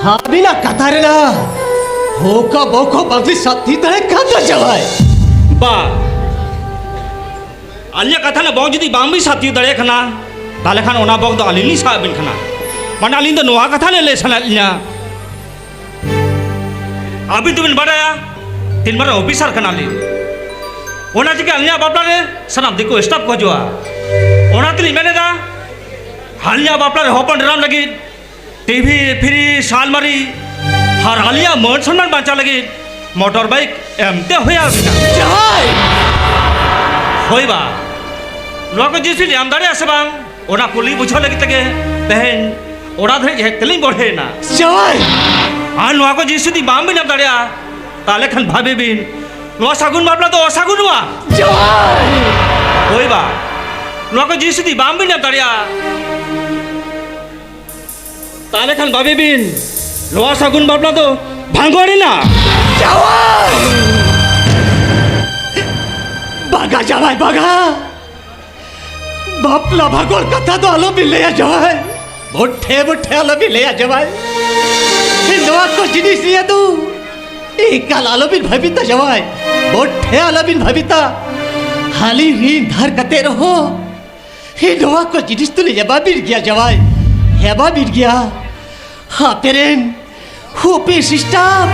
Habina katarena. Hoka boko bagli sati tare kata jawai. Ba. Alia kata na bong jadi bambi sati tare kana. Tale kan ona bong to alini sabin kana. Mana alin to noa kata le sanalnya. Abi tu bin badaya. Tin mara officer kana alin. Ona jika alnya bapla le sanam diko stop ko jua. Ona tili mene da. Alnya bapla le hopan ram lagi. TV free salmari. Har alia mon sanman baca lagi. Motor bike emte hoya bina. Jawai. Hoi ba. Logo jisi diam dari asbang. Ona puli bujo lagi tege. Behen. Ona dhari jeh teling borhe na. Jawai. An logo jisi di bam bin dari a. Tale kan bhabe bin. Loa sagun babla to sagun wa. Jawai. Hoi ba. Logo jisi di bam bin dari a. Tale kan bhabe bin. Loa sagun babla to bhangori na. Jawai. Baga jawai baga. Bapla bhagor kata to alo bileya jawai. Buthe alo bileya jawai. Hindwa ko jinis niya tu. Ikal alo bin bhabita jawai. Buthe alo bin bhabita. Hali rin dhar kate raho. Hindwa ko jinis tu le jaba bir gya jawai. Heba bir gya. Ha peren. Hupi sistam.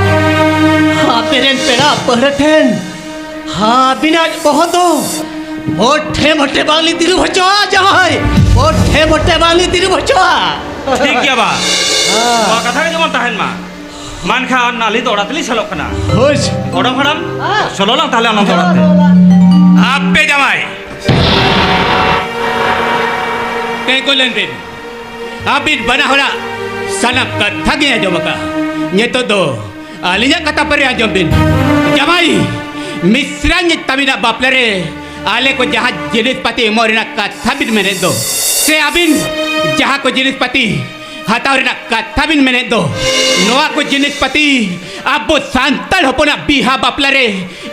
Ha peren pera perten. Ha bina bohoto. मोटे बाली तिरु बचवा जवाई मोटे बाली तिरु बचवा ठीक क्या बा वहाँ कथा के जमान ताहन मा मान खा नाली तो उड़ातली चलो कना होश ओडम हडम चलो lang ताले आनंद उड़ाते आप पे जमाई Tengok lentin, abis bana hora sanap kata gaya jomaka, nyeto do, alinya kata peri ajombin, jamai, misranya tabina baplere. आले को जहाँ जिनिस पति मोरना कथा बिन मैंने दो से अबिन जहाँ को जिनिस पति हतावरना कथा बिन मैंने दो नोआ को जिनिस पति अब वो सांतल हो पना बिहा बापलरे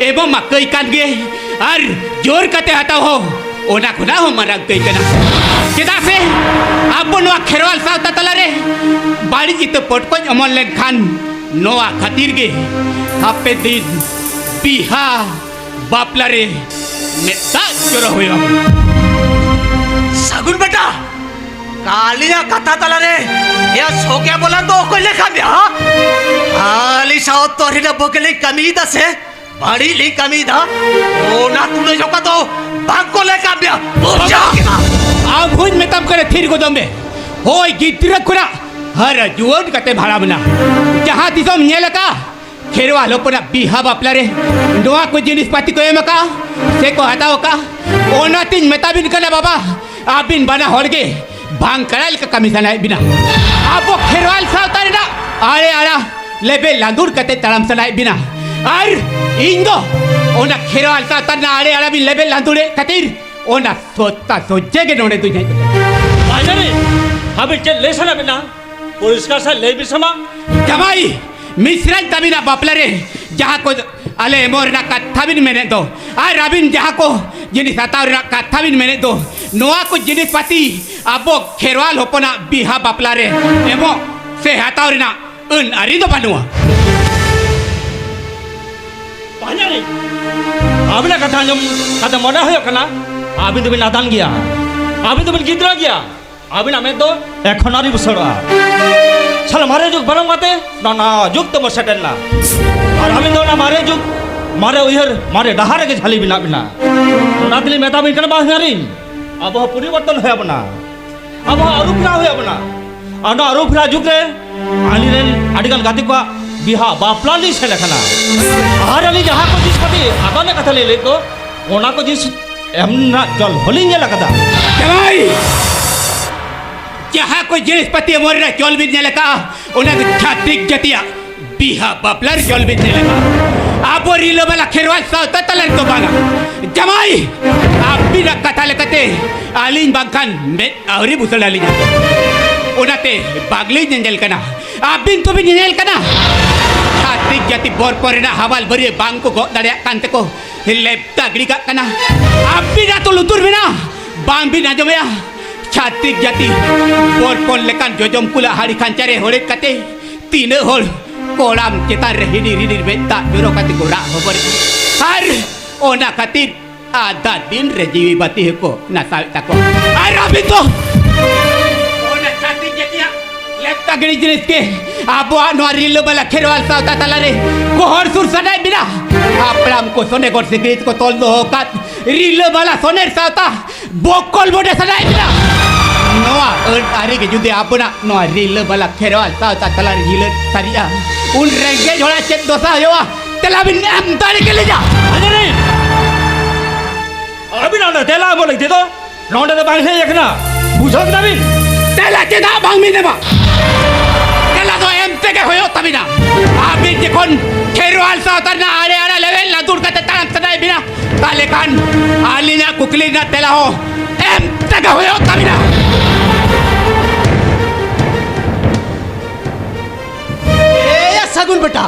एवं मकई कान गे और जोर कते हता हो ओना खुना हो मरा गई कना किदा से अब वो नोआ खेरवाल साउता तलरे बाड़ी जितो पोटको अमल लेन खान नोआ खातिर गे हापे दिन बिहा बापलरे मेता चोरा हुआ सागुन बेटा कालिया कथा तला रे या सो क्या बोला तो को लेखा ब्या आली साओ तोरी न बगले कमी दा से बड़ी ली कमी दा ओ ना तूने जो का तो भाग को लेखा ब्या जा आ भुज में तब करे थिर को दमे होय गित्र खुरा हर जुवन कते भाड़ा बना जहां दिसम नेलका खेरवा लोपना बिहा बापला रे नोआ को जिनिस पाती को एमका से को हटाओ का ओना तीन मेताबिन कना बाबा आबिन बना होड़गे भांग कराल का कमीशन है बिना आपो खेरवाल सावतारे ना आरे आरा लेबे लांदूर कते तड़म सनाए बिना और इंदो ओना खेरवाल सावतार ना आरे आरा भी लेबे लांदूरे कतिर ओना सोता सोचे के नोने तुझे बाजारे हमें चल ले सना बिना पुलिस का सा ले भी समा जमाई मिश्रण तबिना बापलरे जहाँ को अले मोरना कथा बिन मैंने दो आ रबिन जहाँ को जिनिस हतावरना कथा बिन मैंने दो नोआ को जिनिस पति अबो खेरवाल होपना बिहा बापलरे एमो से हतावरना उन अरी दो बनुआ बाजारे आबिना कथा जम कथा मोड़ा है कना आबिन तो बिन नादान गया आबिन तो बिन गिद्रा गया आबिन हमें तो एक खनारी बुसरा चलो मारे जुग बरम माते ना जुग तो बसटन ना और हमें तो ना मारे जुग मारे उधर मारे डहारे के झाली बिना बिना नातली मेहता बिन कर बाहर नारिन अब वह परिवर्तन है अपना अब वह आरोपना है अपना और ना आरोपना जुग रे आली रे अडिगल गाती को बिहा बापलानी से लखना आर अली जहाँ को जिस पति आगा ने कथा ले तो ओना को जिस एमना चल होली ने लगता जमाई जहाँ कोई जिनिस पति मोरना चोल बिजने लगा उन्हें छात्रिक जतिया बिहा बापलर चोल बिजने लगा आप वो रीलो वाला खेरवाल साउता तलर तो बागा जमाई आप भी रखा था लगते आलिन बागखान में आवरी बुसल डाली जाते उन्हें बागली जंजल करना आप भी तो भी जंजल करना छात्रिक जति बोर परेना हवाल भरिए बांग को दरिया कांते को लेप्ता गड़ी का करना आप भी ना तो लुतुर बिना बांग भी ना जमया छात्रिक जाति बोर पोल लेकान जोजम कुला हाड़ी खांचारे होड़े कते tina hol kolam kita rehini benta juro kati gora hobor har ona katit ada din rejiwi bati ko nasa tako arabito ona kati jetia lepta gini jenis ke abu anu arilo bala kherwal sa talare kohor sur sadai bina aplam ko sone gor sikrit ko tol do kat rilo bala soner sa bokol bode sadai bina noa ari ke jude apuna noa rilo bala kherwal sa talare jile saria un renge jola chet dosa yo telabin am tari ke leja Anjani! Abin anda tela boleh itu? Nonda tu bangsa ya kena. Bujang tapi. tela ceda bang mine ba tela do em tege hoyo tabina abin jekon kherwal sa tarna are level na dur kate tan sadai bina tale kan alina kuklina tela ho em tege hoyo tabina ya sagun beta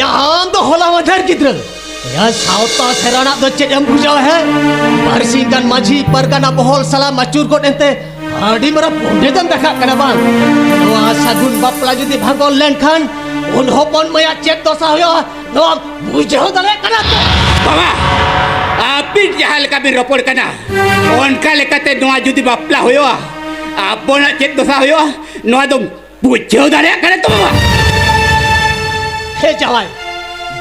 ya am to hola madhar gidra ya sauta serana do chet em bujau hai barsingkan maji pargana bohol salam macur kot ente adi mara ponde dam dekha kana bang noa sagun bapla judi bhagol len khan un hopon maya chet dosa hoyo noa bujau dale kana to baba abin jahal kabin ropor kana onka lekate noa judi bapla hoyo abona chet dosa hoyo noa dong bujau dale kana to baba हे जवाई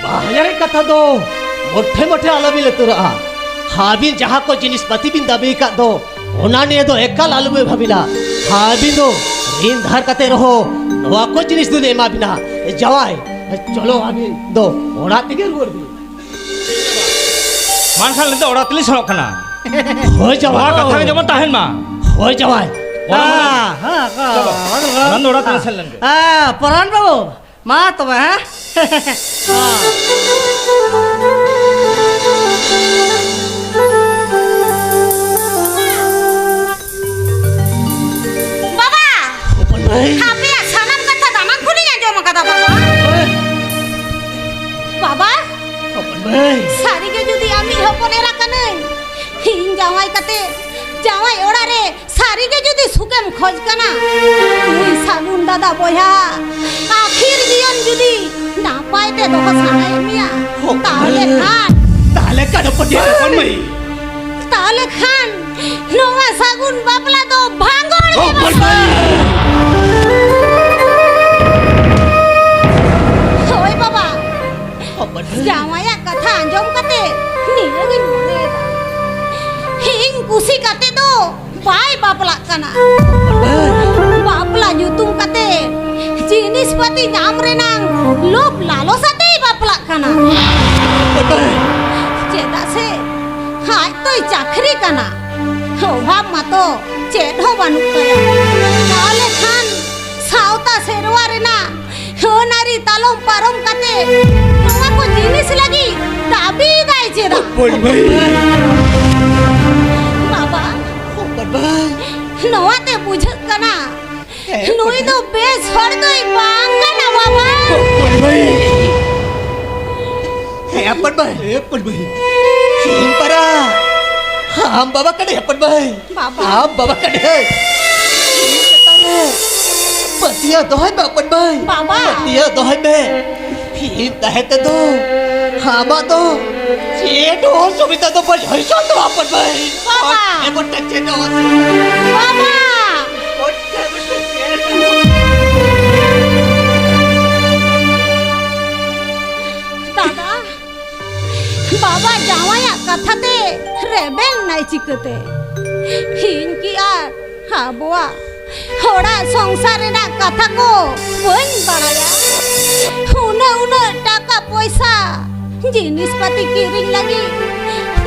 बाहर कथा दो मोठे मोठे आलबी लेतुरा हाबिन जहाँ को जिनिस पति बिन दबी का दो ओना ने दो एकल आलबे भाबिला हाबिन दो ऋण धार कते रहो नवा को जिनिस दो एमा बिना जवाई चलो हाबिन दो ओना तिगे रुर दी Mansan itu orang tulis orang kena. हो Orang जवाई kata yang zaman tahan mah. हो जवाई Orang orang tulis lagi. পরাণ বাবু মা তোমার হ্যাঁ বাবা अपन भाई আপনি সানাম কথা দামা খুলি আজম কথা বাবা বাবা अपन भाई সারিকে যদি আমি হপনে রাখা নাই হিং জামাই কাতে জামাই ওড়ারে সারিকে যদি সুকেম খোঁজ কানা ওই সাগুন দাদা বয়া আখির জীবন যদি না পাইতে দহ সানাই মিয়া তাহলে খান ताले का अपन kon mai তাহলে খান নোয়া সাগুন বাপলা তো ভাঙড় अपन भाई ওই বাবা अपन भाई জামাইয়া কথা আঞ্জম কাতে নিরগিন মনে হিং কুসি কাতে তো বাই বাপলা কানা বাপলা যুতুম কাতে জিনিসপাতি নাম রেনাং লোভ লালসাতেই বাপলা কানা अपन भाई চেদা সে হাই তোই চাকরি কানা অভাব মাতো চেদ হো বানুক তায়া তাহলে খান সাউতা সেরওয়া রেনা নারী তালম পারম কাতে নোয়া কো জিনিস লাগি দাবি দাই চেদা kon mai বাবা अपन भाई নোয়াতে বুঝত কানা নুই তো বেশ হর দই বাঙ্গানা বাবা kon mai हे अपन भाई हिम परा हम बाबा कड़े अपन भाई बाबा। हम बाबा कड़े पतिया तो है अपन भाई बाबा। पतिया तो है मैं हिम तहे तो हामा तो चेट हो सुविधा तो पर हईसो तो अपन भाई बाबा। ए बट्टा चेट हो বাবা দাদা বাবা জামাইয়া কথাতে রেবেল নাই চিকতে হিংকি আর হাবুয়া হোড়া সংসারে না কথা কো বন বাড়ায়া উনে টাকা পয়সা জিনিসপাতি কিরিং লাগি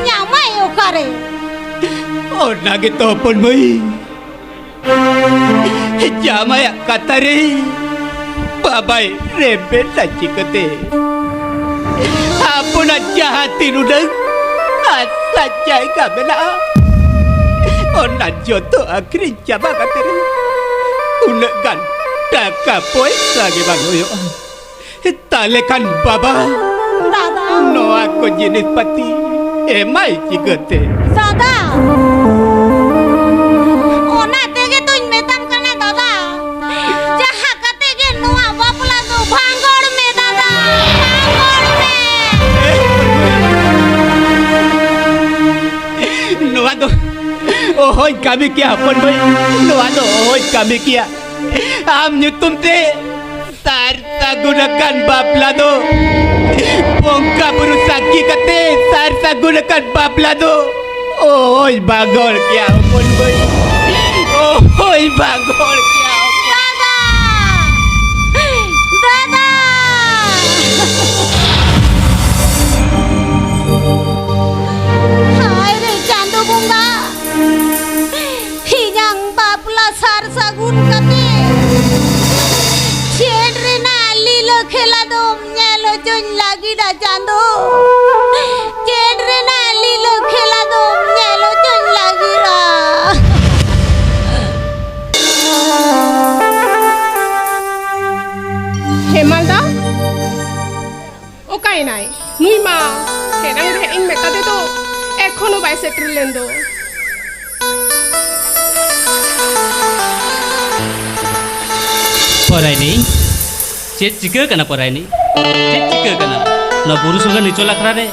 জামাই ওকারে ona gitu kon mai jamaya katare babai rebel la cikete apuna jahati nudang asa jai kamela ona joto akri jaba katare unegan taka poisa ge bangoyo talekan baba দাদা no aku jenis pati emai cikete দাদা ওনা তেগে তুই মেতাম কানা দাদা যাহা কাতে গে নোয়া বাপলা ओहोy kami kia pon boy noa do ohoy kami kia am nyutum te sarta gunakan bapla do bongka berusaki kate sarta gunakan bapla do ohoy bagol kia pon boy ohoy bagol kia দাদা দাদা হায় রে চাঁদ বঙ্গা হিজাং বাপলা সার সাগুন কাতে said রে না লীলো খেলা দম নেলো চন লাগি না চাঁদ চেড রে না লীলো খেলা দম নেলো চন লাগি রা Hemalda? Okay nai. Nui ma. Kenang re ing mekade to. Ekhono bai settle lendo. Poraini, chet chika kana poraini, chet chika kana. Na buru sunga nicho lakra re,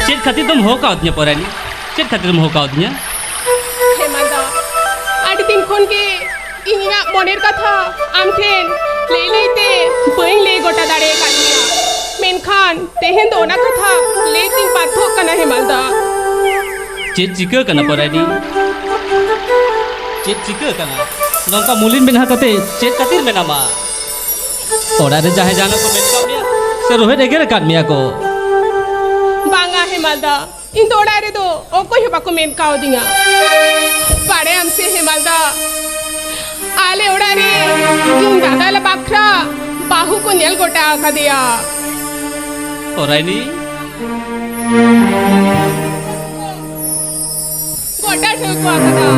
chet khatir tum ho kautnya poraini, chet khatir tum ho kautnya. Hemalda. Adi din khon ke inga moner katha am ten lei lei te bain lei gota dare kania. Menkhan tehen do na katha lei tin pathok kana Hemalda. Chet chika kana poraini, chet chika kana. Nongka mulin benha kate, chet khatir menama. Ora re jahe jana ko men kau dia, se rohe degere kat mia ko. Banga Hemalda. In to ora re do oko he bako men kao dinga. Pare amse Hemalda. Ale ora re in dada la bakra bahu ko nel gota akha diya. Poraini, Gota theko akha.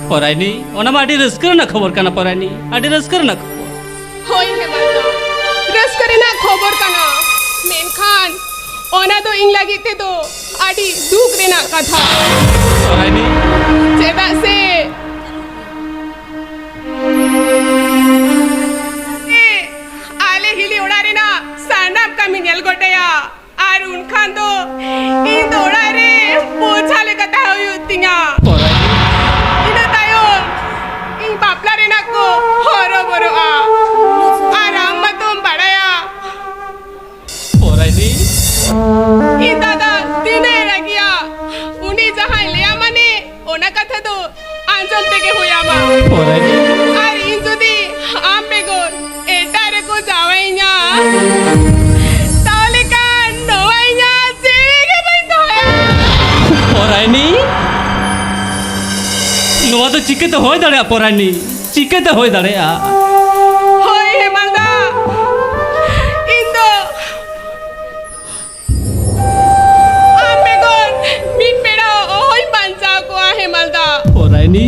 poraini, ona ma adi raskar na khobor kana poraini, adi raskar na khobor. Hoi Hemalda. Ras kare na khobor kana. Men khan ona do ing lagi te do adi duk re na katha. Poraini, Cheda se ale hili ora re na sanam kami nel gotaya ar un khan do in do ora re pochale kata hoyu tinga poraini, ina tayo in bapla re na ko horo boro a aram matum badaya poraini, in dada dine ragia uni jahan leya mane ona katha do anjol teke hoya ma poraini, আর ইন যদি আম বেগর এটারে কো যাওয়াইনা তাহলে কান নওয়াইনা জেগে বই দয়া poraini. Noa to chike to hoy dare poraini, chike to hoy dare a. হই হেমালদা ইন্দো আম বেগর মিট পেড়া ওই পাঞ্চা কো হেমালদা Poraini,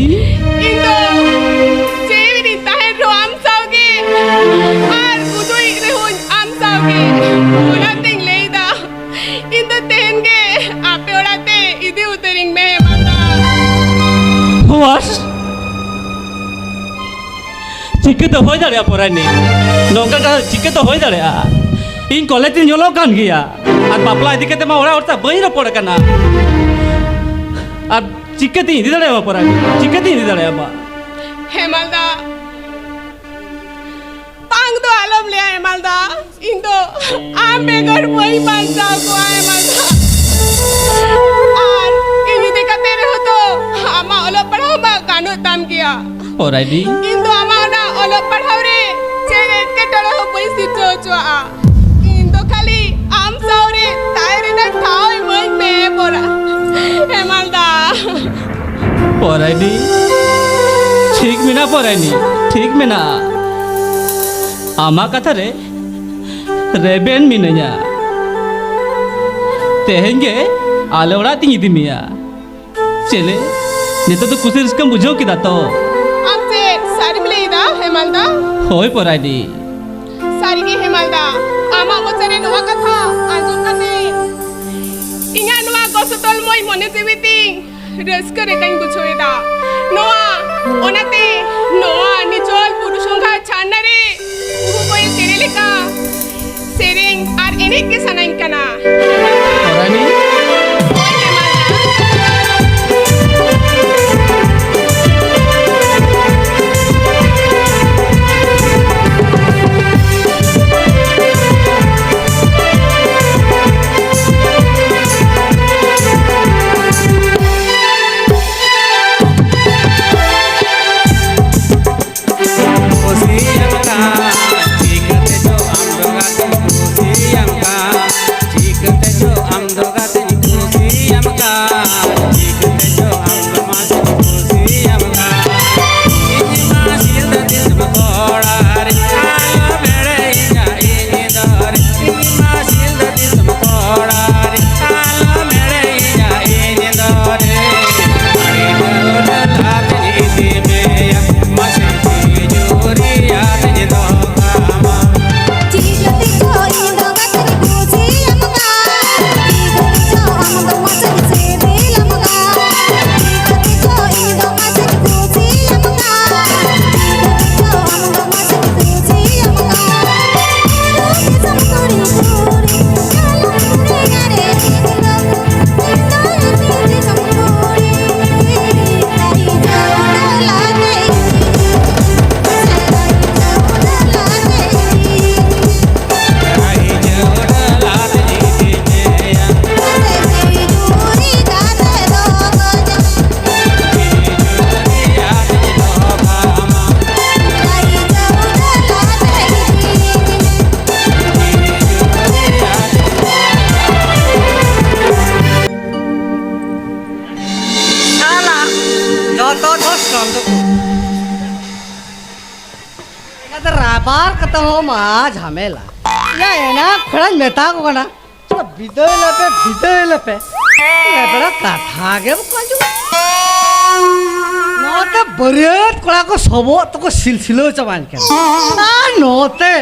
ইন্দো জেবি তাহে রো আম সাউগে আর কুদুই রে হন আম সাউগে ওনা তিং লেইদা ইন্দো তেনগে আপে ওড়াতে ইদি উতরিং মে হেমালদা what? Chike to hoy dare poraini. Nongka ka chike to hoy dare a. In college tin jolo kan gya. Ar bapla idike te ma ora orta bai ro pora kana. Ar chike tin di dare poraini, chike tin di dare ma. হেমালদা পাং তো আলম লে হেমালদা Indo আম বেগর বই পাঞ্চা কো হেমালদা আর ইনি দেখাতে রে হতো আমা all পড়াও বা কানো তাম গিয়া Poraini, ইন্দো আমা না অল পড়াও রে চেরে কে টড়ো বই সিটো চোয়া ইন্দো খালি আম সাউরে তাইরে না ঠাও বই মে পড়া হেমালদা poraini. ঠিক মিনা poraini, ঠিক Mina. Ama kata re, reben minanya. Tehenge, ale ora tingi dimia. Chele, nito to kusi riskam bujho kita to. আমছে সারি মিলে ইদা হেমালদা Hoy poraini. Sarigi Hemalda, ama bocare noa katha anjom kate. Inga noa gosotol moi mone jebiti raska re kain buchoeda. Noa onate noa nichol purushongha channa re uhu koi serele ka sereng ar enek ke sanain kana. Poraini, Oi Hemalda. तो हो मा झमेला या है ना खड़ा मेता को ना तो बिदय लेपे ये बड़ा कथा के बकाजू नोते बरियत कोला को सबो तो को सिलसिलो चमान के ना नोते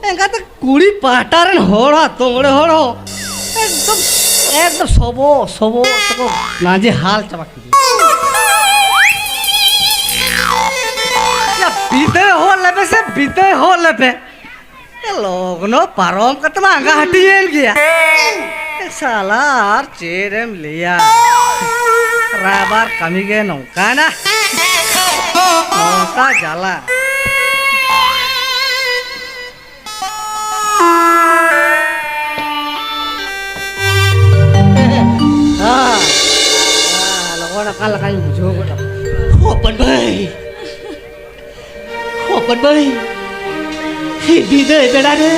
एंगा तो कुड़ी पाटारन होड़ा तोंगड़े होड़ो एकदम सबो तो को नाजे हाल चमक বিদয় হল লেপে লগ্ন পারম কত মাঙ্গা হাটিয়েল গিয়া সালার চেরেম লিয়া রাবার কামি গে নৌকা না নৌকা জ্বালা লগন আকাল লাগাই বুঝো কথা Open bay. Open bay. Bidai beda de.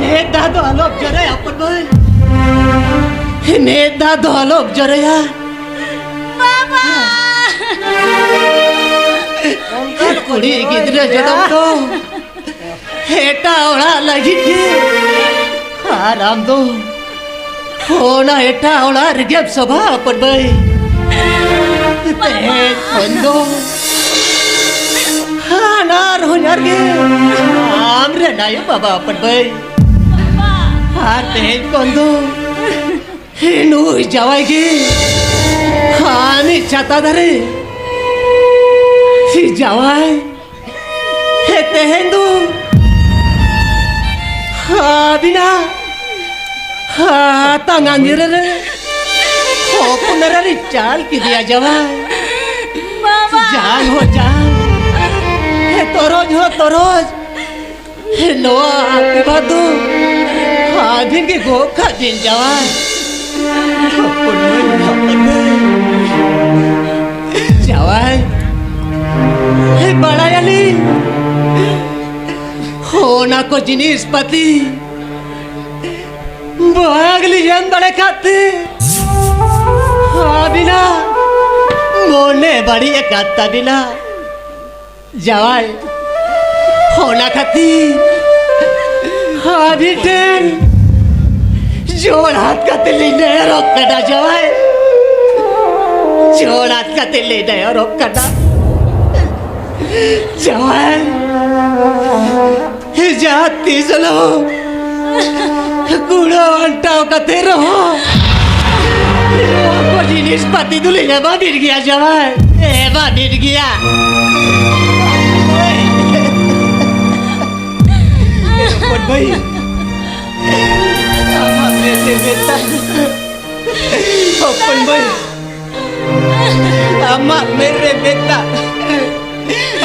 Neda do alok jare open bay. Neda do alok jare ya. Mama. Kuri gidre jadam to. Eta ola lagi ke. Haram do. Ona eta ola rigep sabha open bay. Teh kondo, hanar honyar ge, amre nayo baba perbai. Teh kondo, hinu jawai ge, hani chata dare, si jawai, teh hendu, bina, tangan jere. Opunarari चाल की दिया जवान जान हो जान हे तोरोज हो तोरोज हे नोआ आपकी बातू आदिन की गोखा दिन जवान जवान हे बड़ा याली होना को जिनिस पति बागली जन बड़े खाते बिना मोने बड़ी एकाता बिना जवाई होना खाती अभी टेन जोड़ हाथ का तिल्ली नहीं रोक कटा जवाई जोड़ हाथ का तिल्ली नहीं रोक कटा जवाई जाती चलो कूड़ा अंटाव का तेरो जिनिस पाती दुले एबा गिर गया जवाई एबा गिर गया अपन भाई आमा मेरे बेटा अपन भाई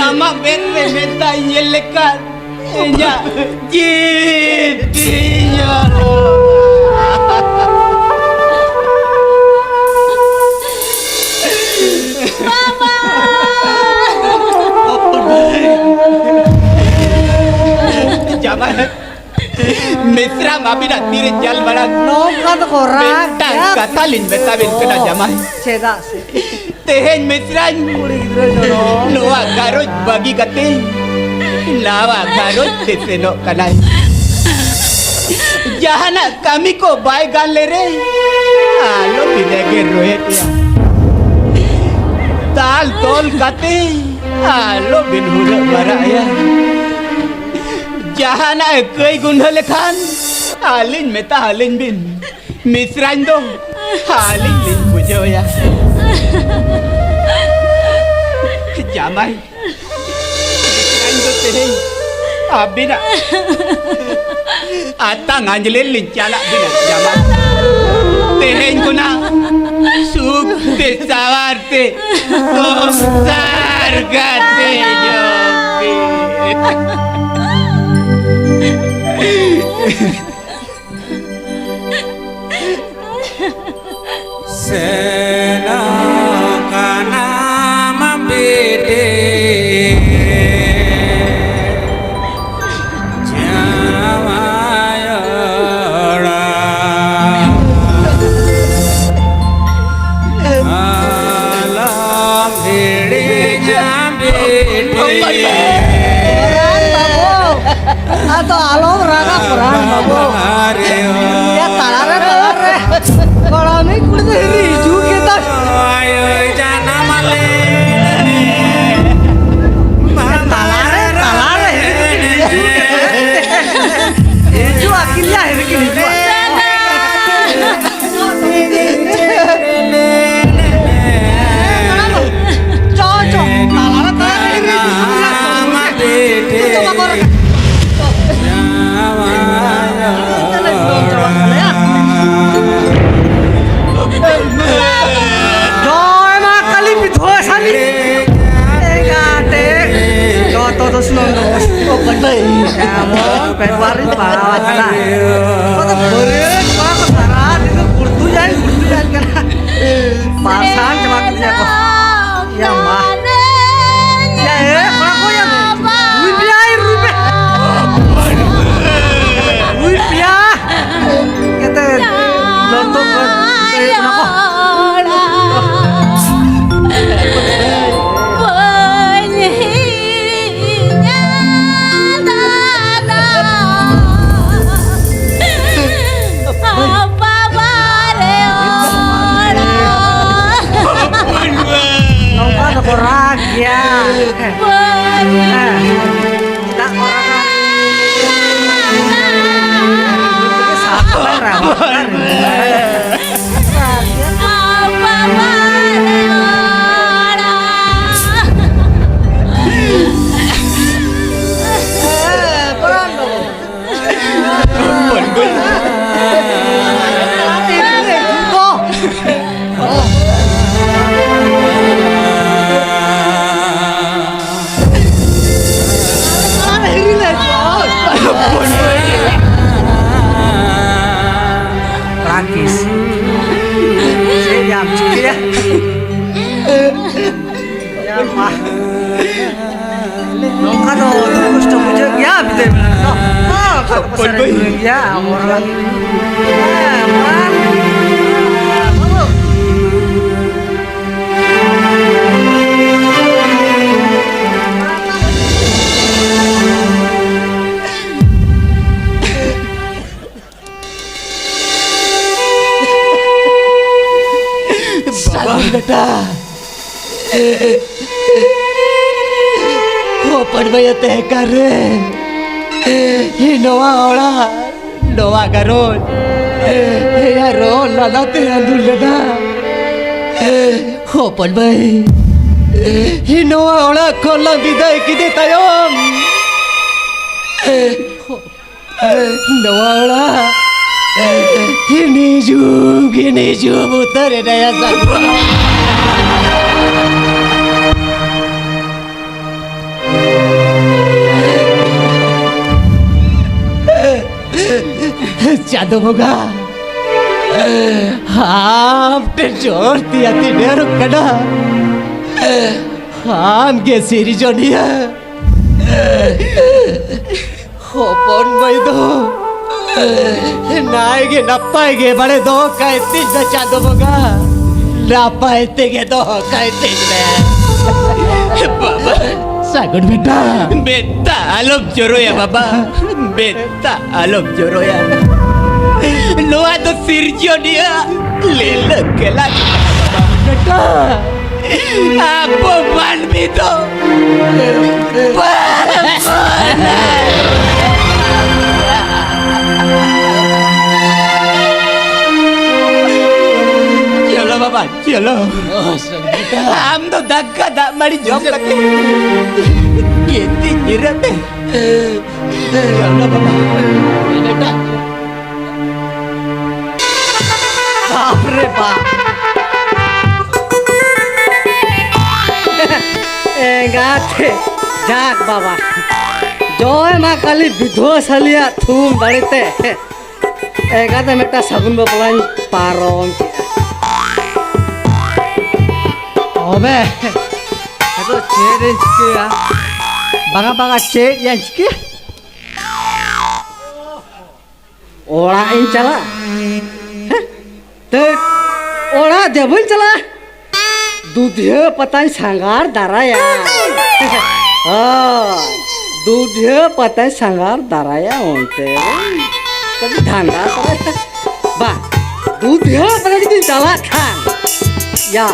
आमा मेरे बेटा ये लेकर ya gidinya Jangan Mitra mabi nak tirin jal barang nongka to koran Betang katalin betawin kena jamai seda se Tehen mitra kuri gidra jono Noa garoj bagi kate Lawa garoj deseno kanai Jahana kami ko bai gan lere Alo binege rohet ya Tal tol kate Alo bin hura baraya Jahana kei gunha lekhan Alin meta alin bin Misran do Alin lin bujo ya Jamai Misran do tehei Abina Atang anjelin lin chalak bina jamai Tehei kuna Suk te sawarte Kosar gate jobi Sena kana mambete Jamayara Alam hiri jambete Ya talare kalau ini kulit hiju kita talare hiju akhirnya hiju cocok talare coba korek Joy makali bidhoa sali engate joto to sunondo Oh pandai. emon Februari bawat na kota bere kok sarat itu kurtujan kan pasan cuma kerja kok ya mah ya kok yang rupiah kata lontong kenapa orang ya tak orang Rakis saya jam cikir ya ya mah nongka do terus coba ya betul kalau ya orang Sagun बेटा हो पड़बे तय कर ही नवा करो या रो लाला ते अंदुलना हो पड़बे ही नवा कोला विदाई की दे तयम नवा Ini juga muter ya daya sagu. Jatuh moga. Ham terjor tiati deruk kada. Ham ke siri jonia. Hopon baido. नायगे नपाएगे बड़े दो कहते न चांदो मगा नापाएते के दो कहते न बाबा सागुन बेटा आलम जोरो या बाबा बेटा आलम जोरो या लोहा तो सिरजो दिया ले लगेला बेटा आपो मान भी तो चलो बाबा चलो हम तो धक्का दा मारी जॉब करते कितनी जरूरत है चलो बाबा बेटा बाप रे बाप गाथे जाग बाबा जय मा काली विधोस हलिया थूम बड़ीते एगाते मेटा सगुन बापलान पारम ओबे itu ceri cikir ya bangga cek yang cikir orang ini cala tuh orang dia pun cala दूधिया पता सांगार दाराया दूधिया पता सांगार दाराया होते कभी धांगा करे बा दूध हो पता कितनी चला खान या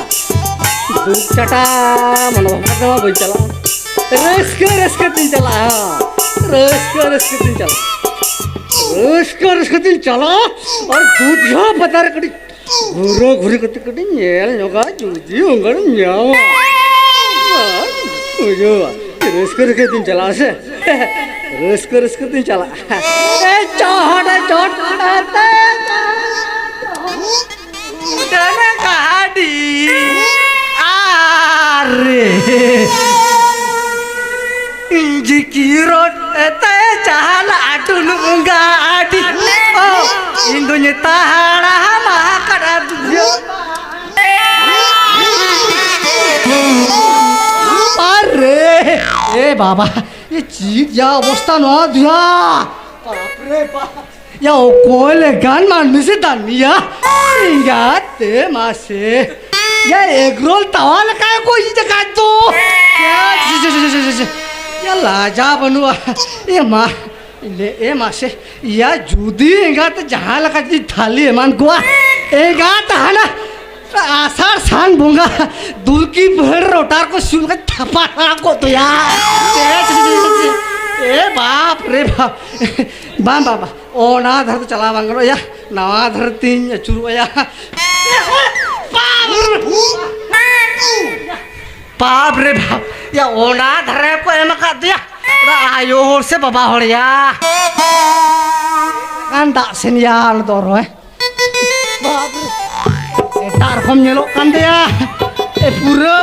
दूध चटा मन भागमा बोल चला रस के दिन चला रस के दिन चला रस के दिन चला और दूध हो पता रे कड़ी घुरो घुरी कति कड़ी नेल नोगा जूजी होंगर न्यावा जो रस के दिन चला से रस के दिन चला ए चौहट डरे गाड़ी अरे इंजी की रोड ते चाल आटुन गाड़ी ओ इंदुnya tahara mah kada dudio अरे ए बाबा ये चीज या अवस्था न दिया बाप रे बाप या कोले गान मान से दानिया इंगाते मासे या एग रोल तवाल काय को ई जगह तो या लाजा बनवा ए मां ले ए मासे या जुदी इंगात जहां लगा जी थाली मान को इंगात हना आसार सान भूंगा दूध की भर रोटार को सुन के थपा को तो यार ए बाप रे बाप बाम बाबा ओ ना धर तो चला बांगरो या नवा धर तीन चुरु या बाप रे बाप या ओ ना धरे को एम का दिया आयो से बाबा हो या kan tak sinyal doro बाप रे तार हम nyelo kan dia pura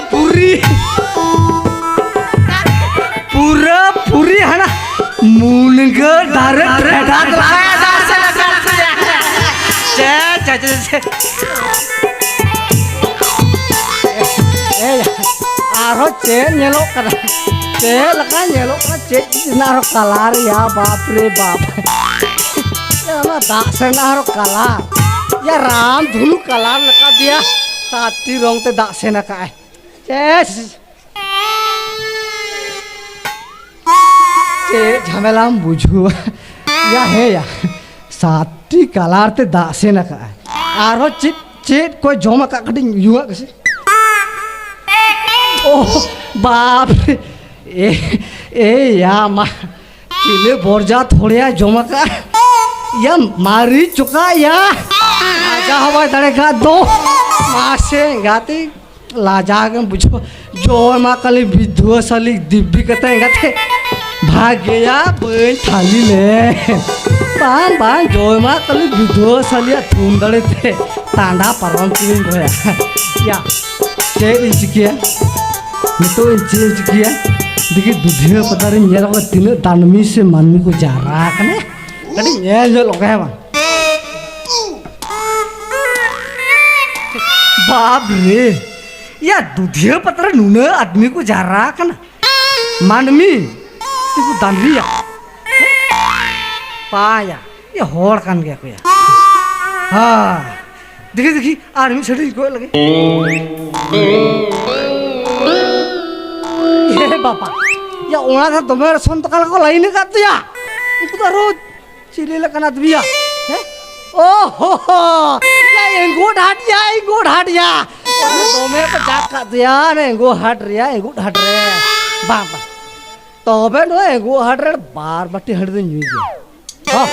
puri hana munga dar aro ce nyelo kan ce laka nyelo kan ce naro kalar ya baap re baap ya na daksen naro kalar ya Ram धुनु colour लगा दिया साथी रोंग ते दाग से न का चे झमेला बुझू या है या साथी कलार ते दाग से न का आरो चिट चिट कोई जोमा का कटिंग युवा कैसे ओह बाप ए या मा चिले बोरजा थोड़िया जोमा का या मारी चुका या लाजा हवा तड़ेगा दो मासे गाते लाजा के बुझो जो माँ कली विधुआ साली दिव्य कहते गाते भाग गया बन थाली ले पान पान जो माँ कली विधुआ साली तुम दड़े थे तांडा परम किन गोया या के इंच किया मैं तो इंच किया देखिए दूधिया पता नहीं मेरा वो तीनों दानवी से मानवी को जा रहा है कने कड़ी ये जो लोग हैं वहाँ बाप रे या दूधिया पत्र नूने आदमी को जा रहा है ना मानवी इसको दानवी या पाया ये होड़ कान गया कोई हाँ देखिए देखिए आदमी छड़ी को लगे ये बापा या ओना था तुम्हें रसों तो कल को लाइन का तो या इतना रोज चिले लगना आदमी या ओहो या एंगो ढाटिया तुम्हें तो जाग का दिया ने एंगो हट रिया एंगो हट रे बाबा तो बे नो एंगो हट रे बार बट्टी हट दिन न्यू हाँ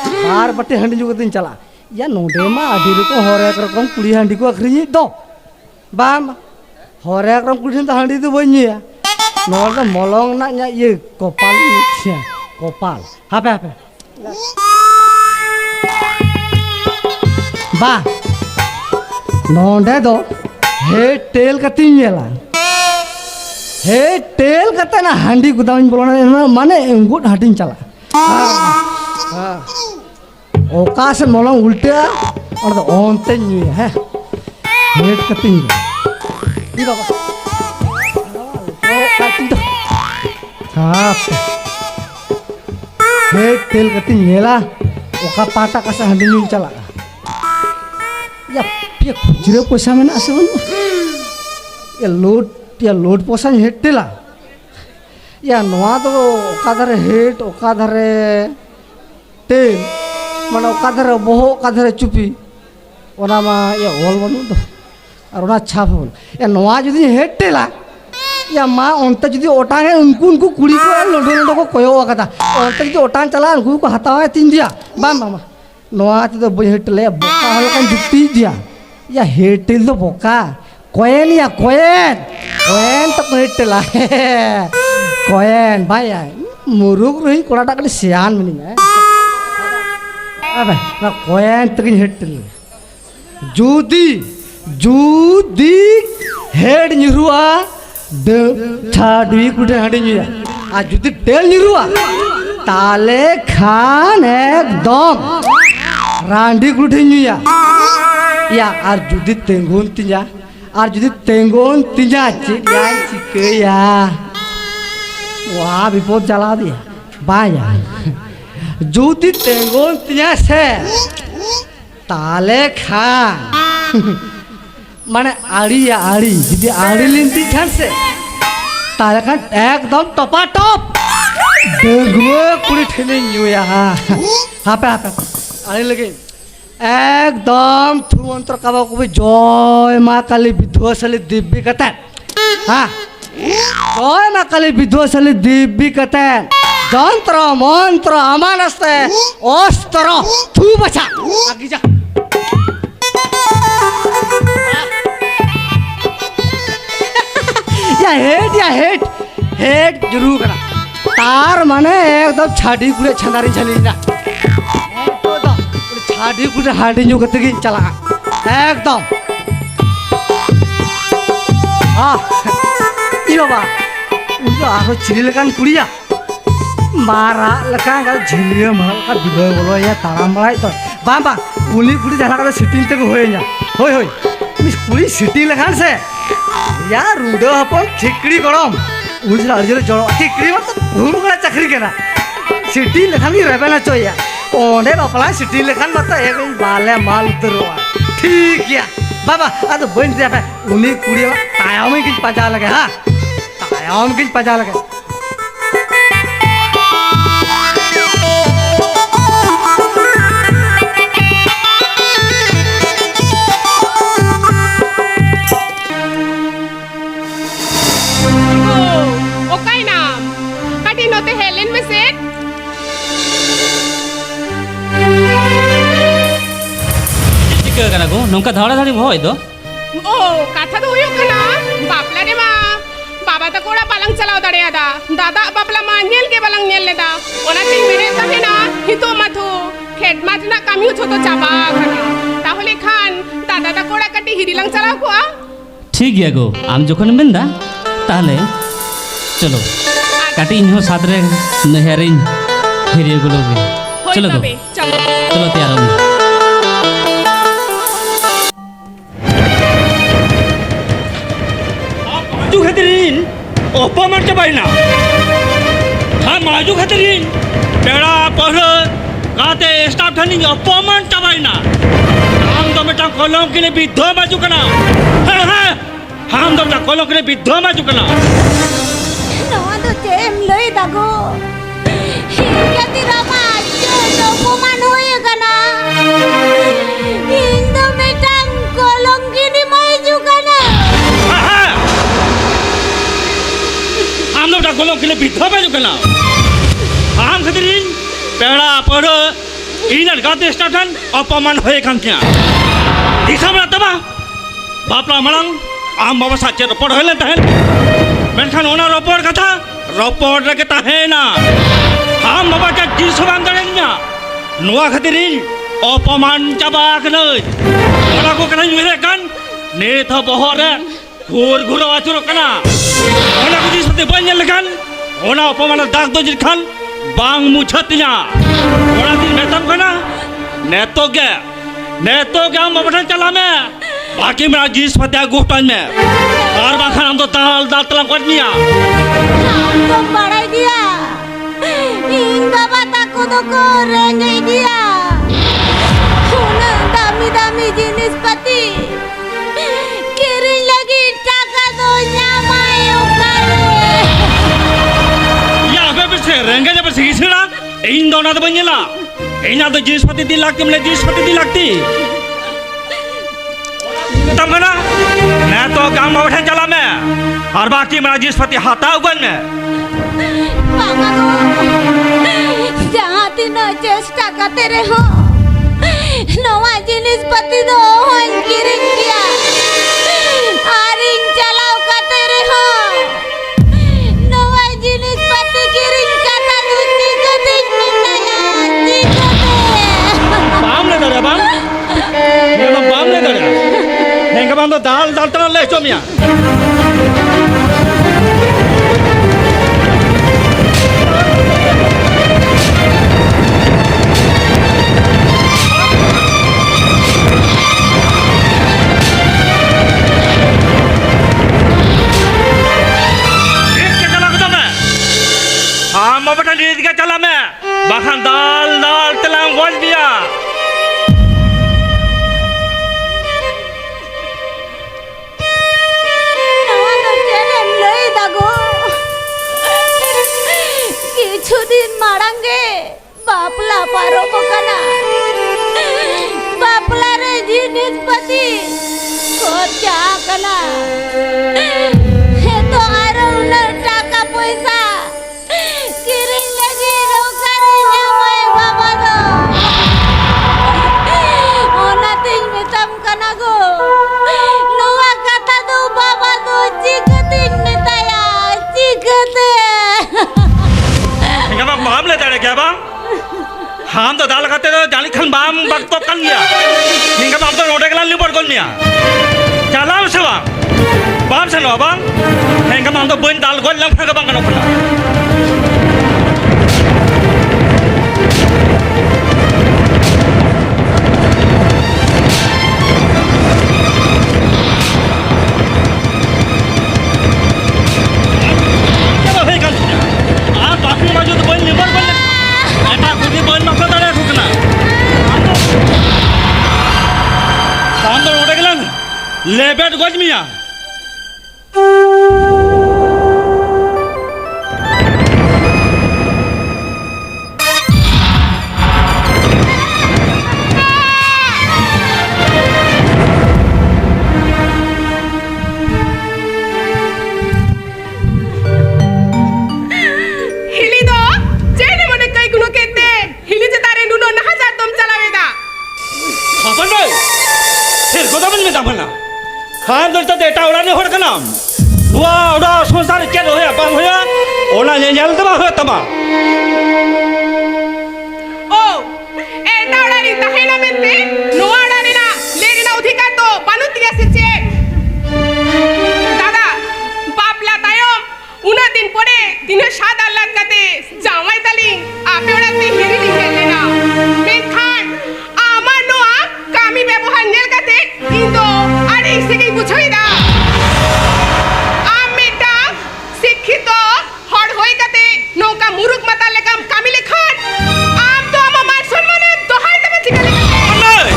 बार बट्टी हंडी जो दिन चला या नोडे मा अधीर को होरे करकम कुड़ी हंडी को अखरी दो बाम होरे करकम कुड़ी तो हंडी तो बनी है नोर तो मोलोंग ना ये कोपाल निक्सिया कोपाल हाँ पे बा नोंडे दो हे टेल कती नेला हे टेल कते ना हांडी गुदाम बोलना माने गुड हाटिंग चला हां ओका से मोला उल्टे और तो ओनते न्यू है हेट कती ये बाबा ओ काटी दो हां हे टेल कती नेला ओका पाटा का से हांडी न्यू चला या ये खुजरे पैसा में ना आसे या लोड पैसा हेटेला या नवा तो ओका धरे हेट ओका धरे तेल mana oka dhare bohok oka dhare cupi ona ma ya ol banu do ar ona chap hol ya noa jodi hetela ya ma onta jodi otang unku kuri ko londo ko koyo akata onta jodi otang chala unku ko hatawa tin dia bam mama noa to boy hetele boka hol kan jukti dia ya hetel do boka koen ya koen tak hetela koen baya muruk roi kora tak sian meni abe na koen takin hettel judi head nyurua de chadwi kude hade nyuya a judi tel nyurua tale khan ekdom randi kude nyuya ya ar judi tengon tinya chikeya wah bipod jala dia baya judi tengon tinya se tale khan মানে আড়ি যদি আড়ি লিনতি খানছে তাহলে খান একদম টপাটপ দেখবো কুড়ি ঠেলে নিউয়া হাপে আড়ি লাগে একদম থুমন্ত্র কাবা কবি জয় মা কালী বিধ্বসালী দিব্যি কাতেন হ্যাঁ জয় মা কালী বিধ্বসালী দিব্যি কাতেন যন্ত্র মন্ত্র আমার আসতে অস্ত্র থু বাছা আগে যা हेड जरूर करा तार माने एकदम छाड़ी पूरे छंदारी चली ना एकदम छाड़ी पूरे हाड़ी न्यू करते की चला एकदम हाँ इयो बा उनको आरो चिली लेकान कुड़िया मारा लेकान का झिलिया मारा का बिलोय बोलो या ताराम बड़ाई तो बाबा पुली कुड़ी जाना का सिटिंग तक होए ना होय मिस पुली सिटिंग लेकान से यार रूडो अपन ठिकड़ी गरम उजरा अर्जुन जड़ो ठिकड़ी मत घूम गला चक्री केना सिटी लेखान की रेबेना चोया ओंडे बापला सिटी लेखान मत एक बाले माल उतरवा ठीक या बाबा अद बन जाबे उनी कुड़ी तायाम की पजा लगे हां तायाम की पजा लगे नौका धाड़ा धाड़ी हो दो ओ कथा तो हुई कना बापला रे मां बाबा तो कोड़ा पलंग चलाओ दड़े आदा दादा बापला मां नेल के पलंग नेल लेदा ओना तीन मेरे तहे ना हितो माथो खेत माथ ना कामी हो तो चाबा खाना ताहले खान दादा दा कोड़ा कटी हिरिलंग चलाओ को ठीक है गो आम जोखन बेंदा ताहले चलो काटी इन्हो साथ रे नहरिन हिरियो गुलो चलो दो चलो तैयार हो माजू खातिरीन अपमान चाबायना हाँ माजू खातिरीन पेड़ा पहर काते स्टाफ थानी अपमान चाबायना हम तो बेटा कलम के लिए विद्रोह माजू कना हाँ हम तो बेटा कलम के लिए विद्रोह माजू कना नवा तो चेम लई दागो हिंगती रामा जो अपमान होए कना हिंदो बेटा कलम के लिए माजू कना हम लोग डाकोलों के लिए विधवा में जुकना हम खतरीन पेड़ा पर इनर गाते स्टार्टन अपमान होए कांतिया दिखा बड़ा तबा बापला मलंग आम बाबा साचे रपोड़ होले तहन मेनखान ओना रपोड़ कथा रपोड़ रके तहेना हम बाबा का जिस बांध दड़ेनिया नुआ खतरीन अपमान चाबाक नय ओना को कना युरे कान नेथ बहरे घूर घूर आचुर कना ओना को जिस सते बन लेखान ओना अपमान दाग दो जिखान बांग मुछतिया ओना दिन मेतम कना नेतो के हम बटन चला में बाकी मेरा जिस फत्या गुफ्तन में और बाखन हम तो ताल दातला करनिया हम तो पढ़ाई दिया इन बाबा ताको तो को रेंगे दिया दामी दामी जिनिस पति किरिन लगी टाका दो न्यामायो करे या बे से रेंगे जब से घिसड़ा इन दोना तो बनेला এই না তো জিনিসপাতি দিন লাগতি মানে জিনিসপাতি দিন লাগতি तम ना मैं तो गांव में बैठे चला मैं और बाकी मेरा जिनिसपाती हाथा उगन में बाबा गो जहाँ तीन चेष्टा करते रहो नवा जिनिसपति दो होन किरिंग किया आरिंग चलाओ करते रहो नवा जिनिसपति किरिंग करता दूसरी कभी मिलता बाम ले दरे बाम ये तो बाम ले दरे हेंगे बाम तो दाल दाल तना ले चोमिया चला मैं बाखान दाल दाल तलाम गोल दिया কিছুদিন মারাঙ্গে বাপলা পারো বকানা বাপলার জিনিসপাতি খরচা কানা হে তো আর টাকা পয়সা কিরিং লাগি রোকারে জামাই বাবা দো ওনাতেই মেতাম কানা গো নোয়া কথা দো বাবা দো চিকতিন নেতায়া চিকতে बाम ले दरे क्या बाम हम तो दाल खाते तो जानी खन बाम वक्त तो कल गया इनका बाम तो रोटे के लाल लिपट कल मिया चला उसे बाम से नो बाम इनका बाम तो बुन दाल गोल लंग फिर बाम कनो खुला लेबेट गोज मिया हिली दो जेने मने कई गुनो कहते हिली जे तारे नुनो नहा जा तुम चलावेदा अपन भाई फिर गोदाम में दामना खान दलता देटा उड़ा ने होड़ का नाम हुआ उड़ा संसार क्या होया बाम होया ओला ले जल तबा हो तबा ओ एटा उड़ारी तहेना मेंते नुआ उड़ारी ना लेकिन अधिकार तो बानुतिया सिचे दादा बापला तायम उना दिन परे दिन सात आल्लाद काते जामाई ताली आपे उड़ाते हिरी लिखेले ना मेन खान आमार নোয়া কামি ব্যবহার নেল কাতে কিন্তু আর এই সেকেই বুঝই না আমিটা শিক্ষিত হড় হই কাতে নৌকা মুরুক মাতা লেকাম কামিলে খান আম তো আমার মান সম্মানে দোহাই দেবে জিগালে কাতে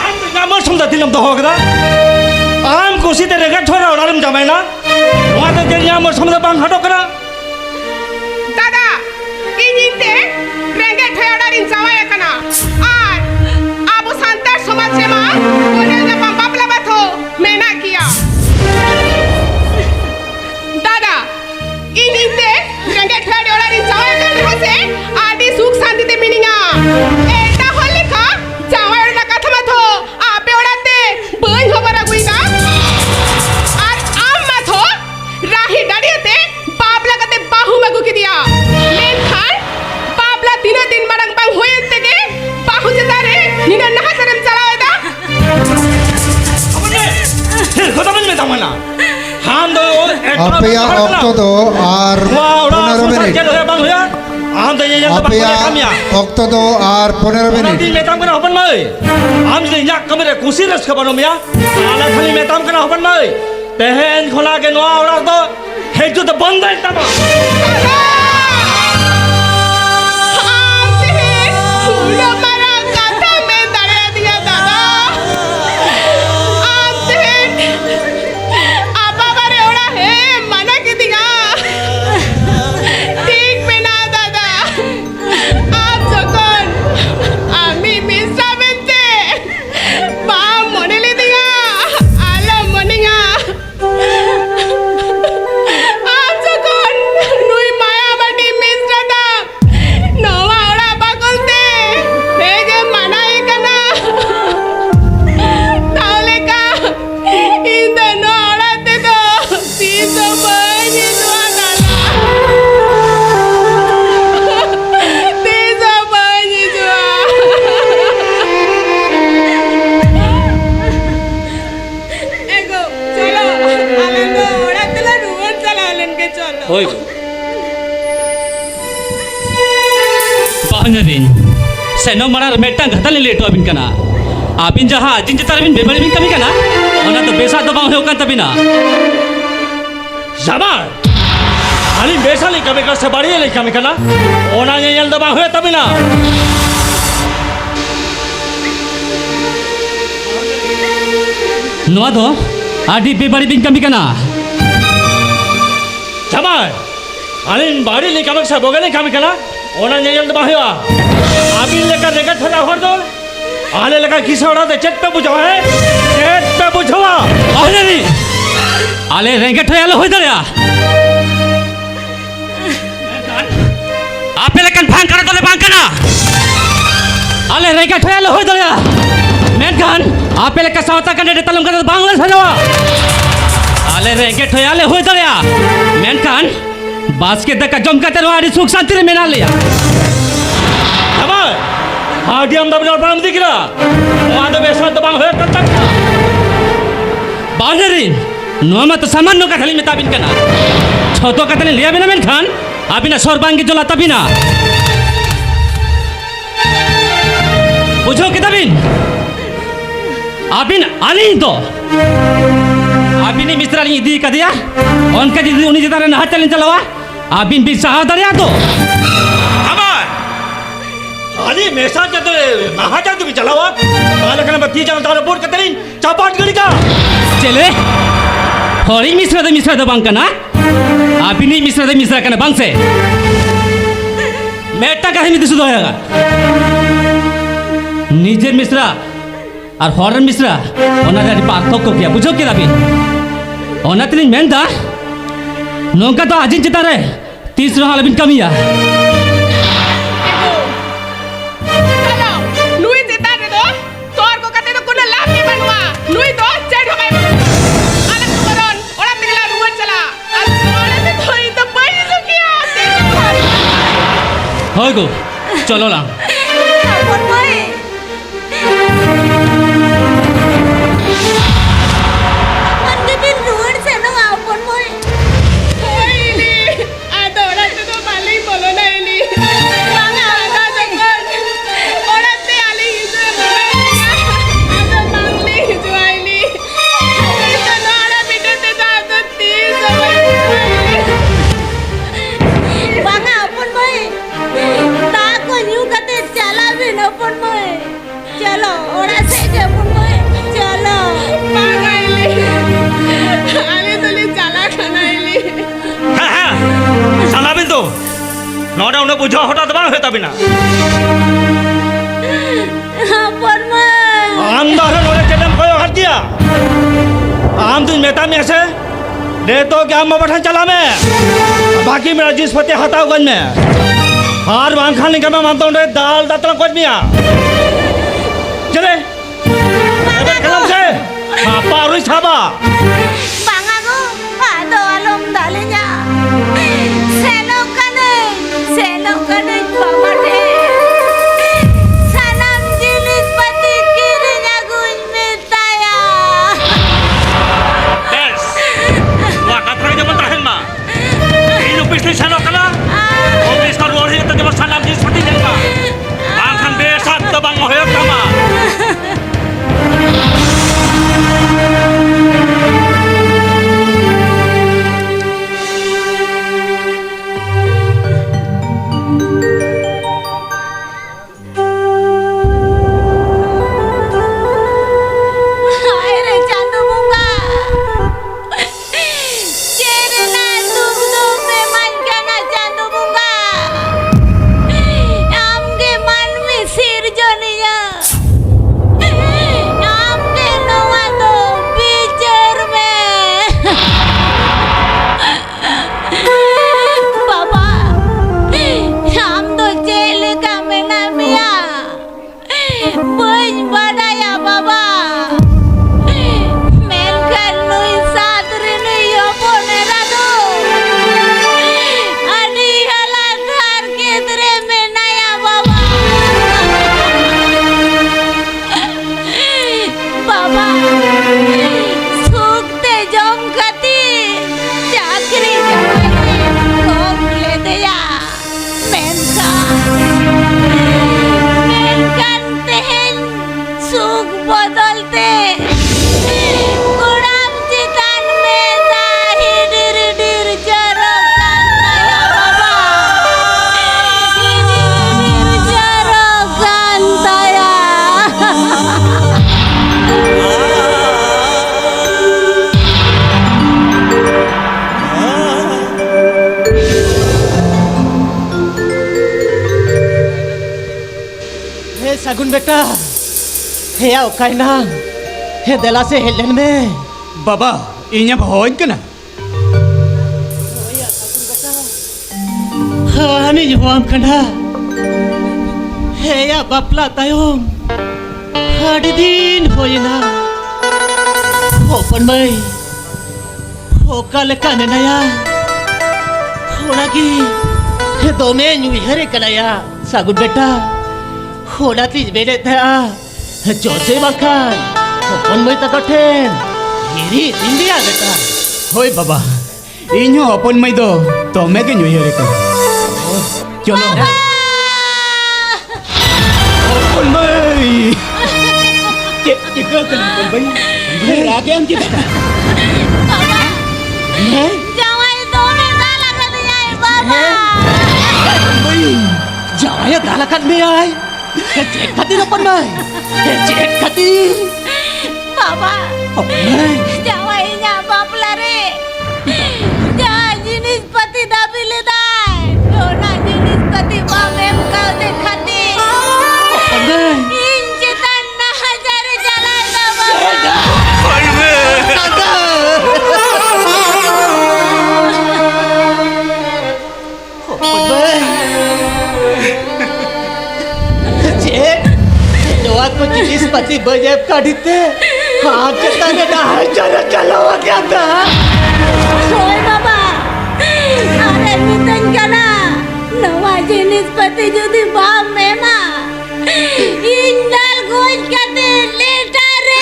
आम तो नामर समझा दिलम तो होगा आम कोसी ते रेगा छोरा उड़ारम जमाई ना वहाँ तो जेनिया आमर समझा बांग हटो करा দাদা ইনিতে রেঙ্গে ঠেড়ারিন জামাই কানা আর আবু সান্তার সমাজ সেবা কোনে না বাপলা বাথো মেনা কিয়া দাদা ইনিতে রেঙ্গে ঠেড়ারিন জামাই কানা হাসে আদি সুখ শান্তিতে মিনিঙা এটা হলে কা জামাইর না কথা মাথো আপে ওড়াতে বই হবরা গুইনা আর আম মাথো রাহি দাঁড়িয়েতে বাপলা কাতে বাহু মাগুকি দিয়া মেন খান বাপলা দিনে দিন মারাং বাং হয়ে থেকে বাহু যে তারে নিনা নাহা সারাম চালাওদা फिर गोदाम में दामना हम तो अपेया ऑक्टो दो आर हुआ उड़ा 15 संसार मिनट क्या होया बांग होया आम तो ये जल तबा अपेया कामिया ऑक्टो दो आर 15 दिन मिनट मेताम करना अपन नहीं हम से या कमरे कुसी रस खबर मिया आला खाली मेताम करना अपन नहीं पहन खोला के नवा उड़ा तो हेजु तो बंद है तब ঠিক না দাদা আজ যখন Bangarin. Seno marar metang ghatal leto abin kana. Abin jaha ajin jetar abin bebali bin kami kana. Ona to besa to bang hokan tabina. Jamal. Alin besa le kami ka sabari le kami kana. Ona nyel to bang hoya tabina. Noa to adi bebali bin kami kana. Jamal. Alin bari le kami sa bogale kami kana. Ona nyel to bang hoya. Abin lekan regat thora hor do. Ale leka kisora de chet pe bujhawa hai. Chet pe bujhawa. Ale ni. Ale regat thoya hoi daya. Ape lekan bhang kara dole bhang kana. Ale regat thoya hoi daya. Menkan ape lekan sauta kan de talam kana Bangladesh hajawa. Ale regat thoya hoi daya. Menkan basket deka jom ka terwa adi sukh santi re mena liya. Jamal, hadi am dabna pram dikira. Ada besar to bang hoya katak. Bangarin, noama to samanno kathali metabin kana. Choto kathali liya bina men khan, abina sorbangi jola tabina. Bujho kitabin. Abin ali to. Abini misra ni di kadiya. Onka di uni jitare na hatalin chalawa. Abin bi sahadariya to. Ali mesaj jatuh, mahal jatuh bicara awak. Kalau kena berarti jangan tahu report katarin, capat gini ka. Cile, hari misra ada bang kana. Abi ni misra kana bang se. Meta kahini itu sudah ya. Nijer misra, ar horan misra, ona dari parthok ko kia, bujo kira bin. Ona tini menda, nongka to ajin citare, 30 hal bin kami ya. Nui to cari hokai anak turun orang tinggal ruan cala orang itu itu bayi sukia Hoi go, chalo lang. Apun boy. Mandi bin ruan seno apun boy. ini ada orang itu paling bolo na ini Banga ada jangan orang te ali itu ada mangli itu ini itu nara bida te ada tis Banga apun boy. Tako nyu kate chala bin apun boy. Chalo, ora se je apun boy. Chalo. Banga ini ali tuli chala khana ini Ha, salah bintu. Noda udah bujho hota to bang hoya tabina. Apun boy. Andar noda kedam koyo hat kiya. आम तुझ मेहता में ऐसे दे तो क्या हम पठान चला मैं बाकी मेरा जिस पते हटाओ गन में हार वाम खाने का मैं मानता हूँ दाल दातला कुछ नहीं आ चले कलम से apa harus apa Pangaku, ada alum dalinya. Selokanai babade. Sanam jinis pati kirinya gun mitaya. Yes wah katra aja mentahin mah ini bisnis sana kala ofis kalau orang itu cuma sanam jenis seperti ini mah akan besar tuh bang hoyok sama सागुन बेटा हे आओ कायना हे दला से Helen में बाबा इन्हें भोज के ना हामी जुआम कना हे या बापला तायोम हाडी दिन होइना ओपन मई ओकाले काने नया होना की हे दोमे न्यू हरे कनाया सागुन बेटा होना तीज बेले था जोसे बखान ओपन मई तकठेन हिरी इंडिया बेटा होय बाबा इन्हें अपन मई दो तो मैं के न्यू ईयर का चलो अपन मई चिकन अपन मई लागे हम चिकन जावाई दोने दाला कर दिया है बाबा जावाई दाला कर में आए चेक खातिर अपन मई चेक खातिर बाबा अपन मई जावाई nya बापला रे जा जिनिस पति दाबिले दाय दोना जिनिस पति बामेम का देखते अपन मई इंचे तन्ना हजार जलाय दा बाबा को जिस पति बजेब काढ़ीते हाँ चलता ने ना चलो चलो क्या था सोय बाबा अरे मितन कना नवा जिनिस पति जुदी बाप मेमा इंदल गोज कते लेटा रे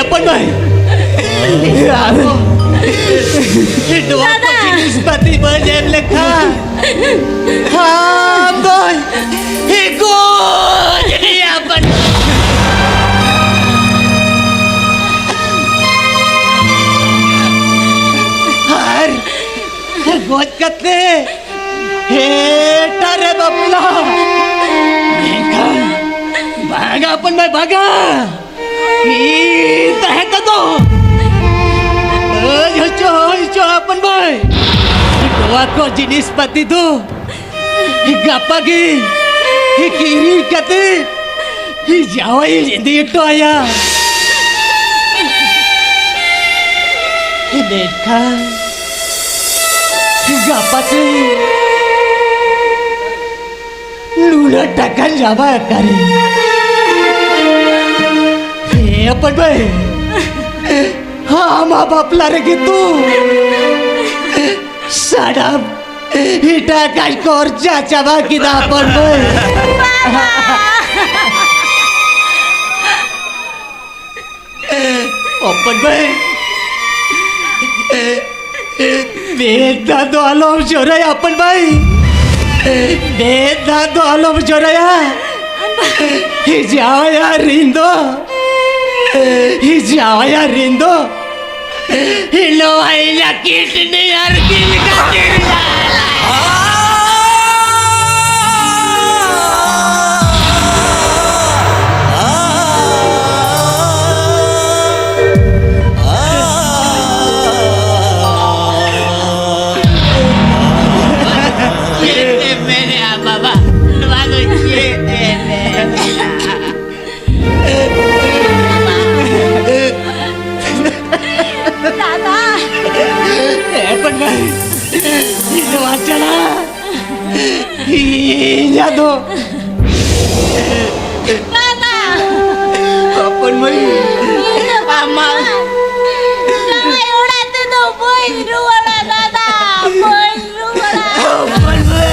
अपन भाई दो जिनिस पति बजेब लेखा हाँ भाई हे गोज नहीं अपन हर गोज कते हे तारे बबला देखा भागा अपन भाई भागा tahan ka to Yo अपन भाई dua ko jenis pati tu gapagi kiri kate jawa hindi itu aya देखा gapati luna takkan jawa kari अपन भाई हाँ माँ बाप लारे की तू साडा हिटा काश कोर चाचा बा की दा अपन भाई अपन भाई बेटा तो आलोम जोराया अपन भाई बेटा तो आलोम जोराया जाओ यार रिंदो जाओ यार रिंदो लो आई ना कितने यार की तो अपन मई आमा जावाई उड़ाते तो बोझ रुवड़ा दादा बोझ रुवड़ा अपन मई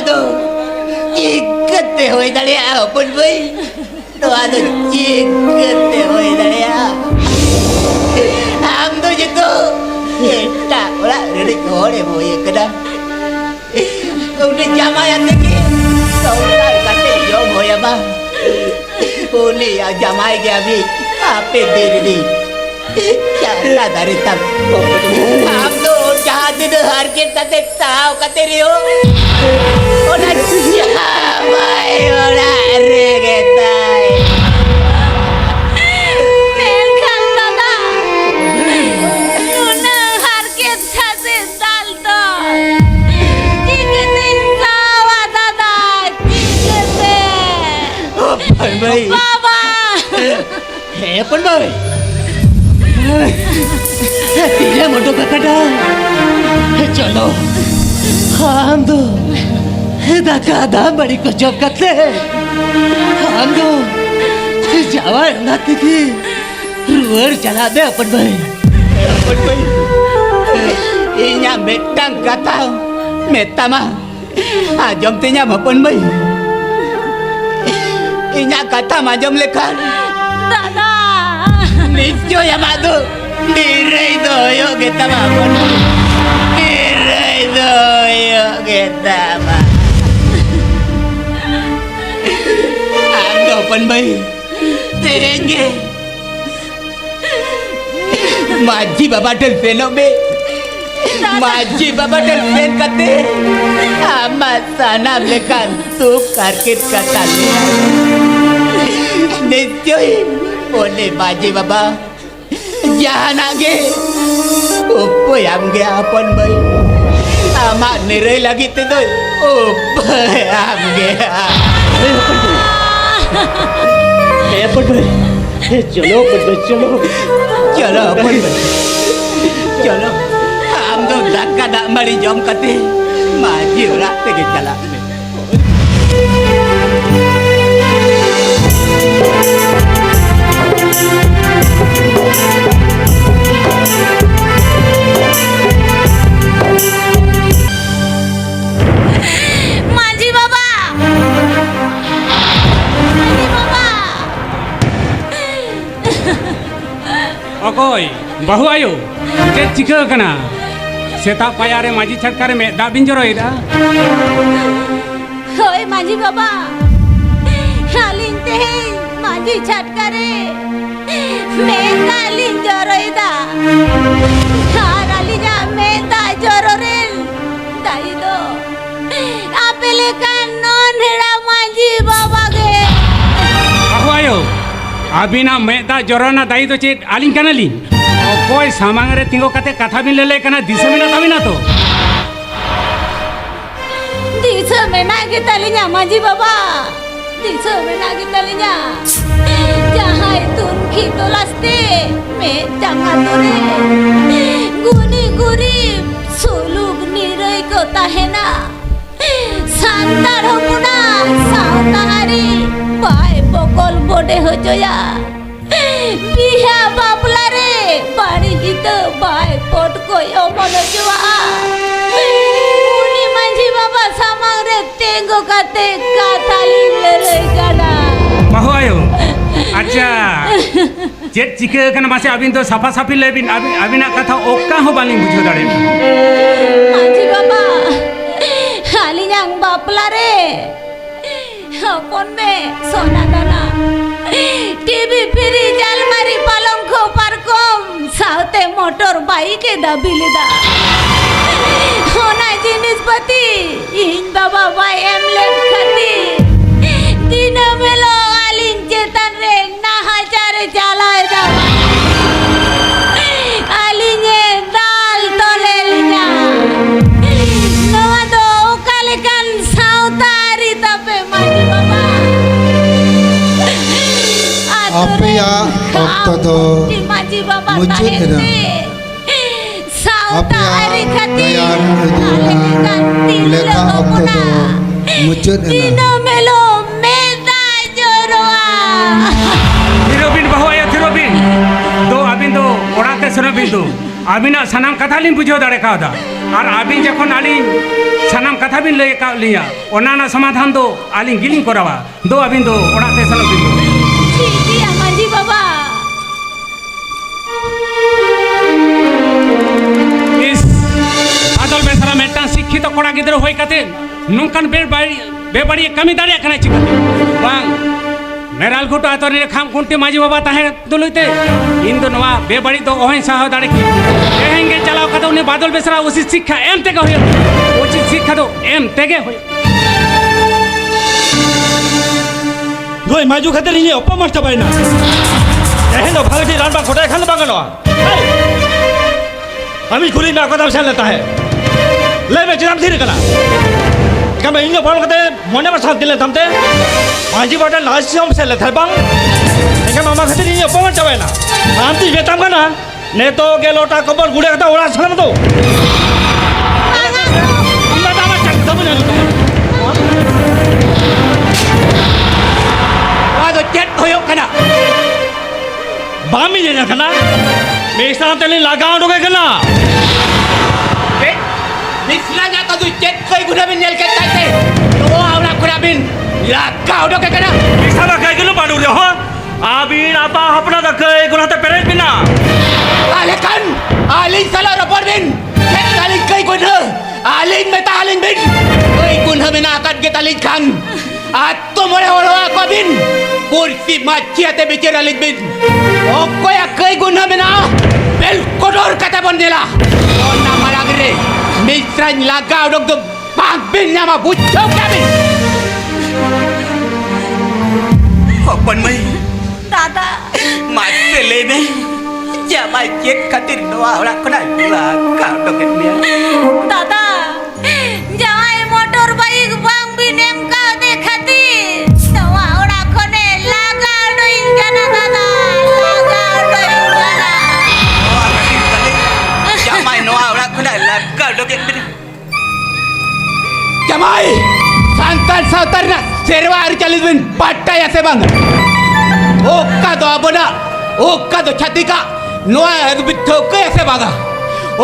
दो चिकते होई दलिया अपन मई दो चिकते होई दलिया हम तो जितो eta ora rede kore boye kada udah jamayan lagi saudara kate yo boya ba uni ya jamai ge abi ape diri क्या दारी तब हम तो जहाँ दिन हर के कते ताव कते रियो ओना भाई ओना रे गेताय Menkan dada, nuna harket sase dalto. Jiketin sawa dada, jikete. ભાઈ Baba, હે પણ ભાઈ તીજા મોટો કાકાડા ચલો हम तो दाका दा बड़ी को जॉब करते हम तो जावा नाती की रुअर चला दे अपन भाई inya metang kata metama ajom tinya अपन भाई inya kata majom lekan dada. nicho ya madu direi doyo kita अपन direi doyo kita हम तो अपन भाई तेरेंगे माझी बाबा टेलफेन में माझी बाबा टेलफेन करते आम्हा साना लेकर तू कारकेट करता निश्चय बोले माझी बाबा जहान आगे ऊपर हम गया अपन भाई आम्हा निरे लगी ते दो ऊपर हम गया હે अपन भाई चलो अपन भाई चलो चलो अपन भाई चलो हम तो धक्का दा मरी जम करते माझी रात के चला Maji baba, Maji baba. अकोय बहु आयो चेक चिका कना सेता पायारे माझी छटकारे में दाबिन जरोइदा Hoi Maji baba, halin teh Maji chatkare, meta lin joroida, harali ja meta jororel, daido, apele kan non hera Maji baba ge. बहु आयो अबिना मेदा जरोना दाई तो चेत आलिन कनाली अकोय सामांगरे तिंगो कते कथा बिन लेले कना दिसमिना तमिना तो Disa mena kita linya Maji baba, disa mena kita linya. Jahai tun kita laste, me jangan tore. Guni guri suluk nirai ko tahena. Santar hopuna, sautahari, bai bokol bode hojoya. Biha babla re, bari kita bai pot koi omono jua. Uni Maji baba samang re tengo kate kathali lere kana. बहु आयो अच्छा check चिका कना मासे अबिन तो सफा सफी लेबिन अबिना कथा ओक्का हो बालिन बुझो दाड़े Maji baba, halinyang bapla re. Hapon me sona dana. TV fridge almari palongko parkom saute motor bike dabile da. Hona jinis pati in baba bai emlet khati. Dina melo alin chetan re na hajare jalai da. Alinye dal tole linya. Noa do kalekan sautari tape Maji baba. Apia okto do Di Maji baba mujud ina. sautari khati. Bayan udina leka okto do mujud ina. Dina melo meda joroa. थिरोबिन बहु आयो थिरोबिन तो अबिन तो ओराते सनबिन तो अबिना सनाम कथा लिन बुझो दाड़े कादा और अबिन जखन आलिन सनाम कथा बिन ले का लिया ओनाना समाधान दो आलिन गिलिंग करावा दो अबिन तो ओराते सनबिन तो ठीक है Maji baba. इस आदल बेसरा मेटा शिक्षित कोड़ा गिदर होय कते नुंकन बेबाड़ी कमी दाड़े कना चिकते बांग मेराल घुटो आतोरी रे खाम कुंटी माजी बाबा ताहे दुलुते इन दो नवा बेबड़ी दो ओहिं साह दाड़े की एहेंगे चलाओ कदो ने बादल बेसरा उसी शिक्षा एम तेगे होय उचित शिक्षा दो एम तेगे होय নই মাইজু খাতে নিয়ে অপমান চাবাই না দেখেন ভাগটি রানবা খোটা এখানে বাগানো আমি ঘুরি না কথা সালে তাহে লেবে চিরাম ধীরে করা কামে ইনো বড় কথা মনে বা সাথ দিলে থামতে মাঝি বড় লাসি হম সালে থাইবাং এখানে মামা খাতে নিয়ে অপমান চাবাই না আন্তি বেতাম না নে তো গেলোটা কবর গুড়ে কথা ওড়া ছাড়া তো আমরা তো আমার চাকরি দেব না Wado chat hoyok kana. Bami je kana. Mesra teli lagao doge kana. Misalnya kau tu chat kau guna bin nyel kat kate. To awla guna bin lagao doge kana. Mesra ba kai gelo padu re ho. Abin apa apna da kai guna te parent bina. Alekan alin salah rapor bin. Chat alin kai guna. Alin meta alin bin. Kai guna bin akan kita alin kan. Atau mulai orang aku bin. Kursi macam ada bicara lebih. Okey akai guna bina. Bel kodor kata bondela. Oh nama lagi re. Misran lagau dok tu bang bin nama bucok kami. Apa mai? দাদা Masih lebe. Jamai cek katir doa orang kena lagau dok ni. দাদা জামাই motor bike বাংবি name কা দেখাতি তোয়া ওড়া কোনে লাগা ডইন জানা দাদা লাগা ডইন জানা Jamai doa orang kena lagau dok ni. Jamai. Santan sautarna serwa hari calis bin patai ase bang. Oka do abona. Oka do chatika. Noa hari bithoke ase baga.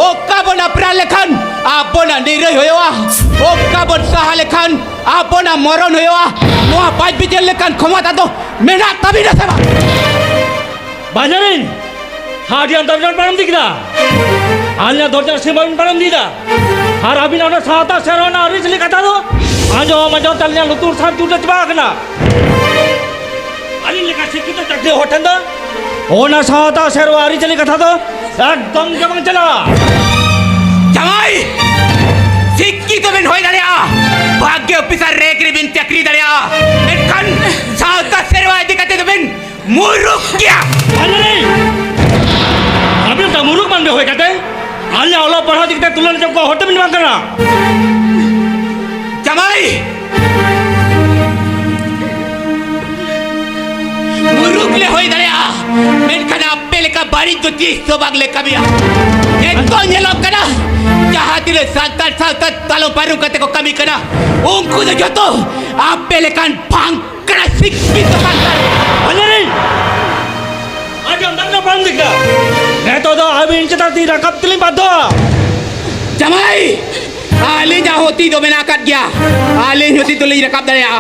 Oka bona pralekan. Abona nirai hoya. Oka bon sahalekan. Abona moron hoya. Noa paj bijel lekan khomata do mena tabi na seba. Bajarin. Hadian dorjan param dikda. Alnya dorjan sebaun param dida. আর আমি না সাতা সেরনা রিজলি কথা দো আজো মজো তালিয়া লুতুর সাত জুটে চবাগনা আলি লেখা শিক্ষিত চাকরি হোটেন দো ও না সাতা সেরো রিজলি কথা দো একদম কেমন চলা Jamai. Sikki to bin hoy dalya. Bhagya officer rekri bin chakri dalya. Ekhan sauta serwa dikate to bin muruk kya. আরে আমি তো মুরুক মানবে হয়ে গেছে আল্লাহ আল্লাহ পড়া দিকতে তুলনা জব হোটেল মিল মাগনা Jamai. Muruk le hoy dalya. Menkhan appel ka bari to tis to bagle kabia. Ekto nyelok kana. Jahatile santat santat talo paru kate ko kami kana. Ungku de joto appel kan pangkra sikki to kantar. আরে আজ আমরা পান দিকটা এত তো আমি ইনচতা তি রাকাব তিলি বাধ্য Jamai. Alin dah hoti do menakat gya. Alin hoti tu lagi rakap dalya.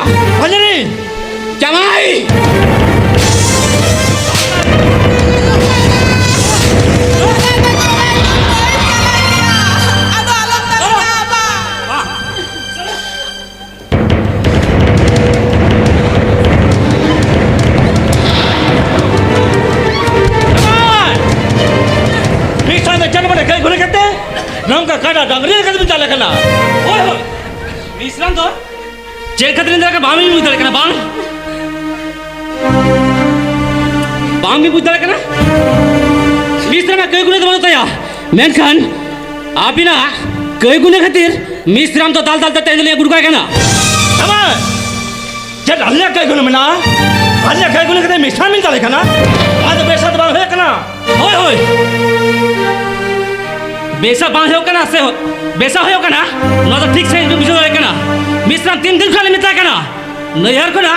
আরে Jamai. nongka kada dangri kada bincang kana oi oi Islam to cek khatrin dara ka bami mu dara kana bami bu dara kana Islam kay gune to taya menkan apina kay gune khatir Islam to dal dal ta tendle gurka kana sama je Allah kay gune mana Allah kay gune kate Islam min dara kana aaj besat bar hoye kana oi oi बेसा बांध हो कना से बेसा हो कना न तो ठीक से बिजो रे कना मिश्रा 3 दिन खाली मिता कना नयार कना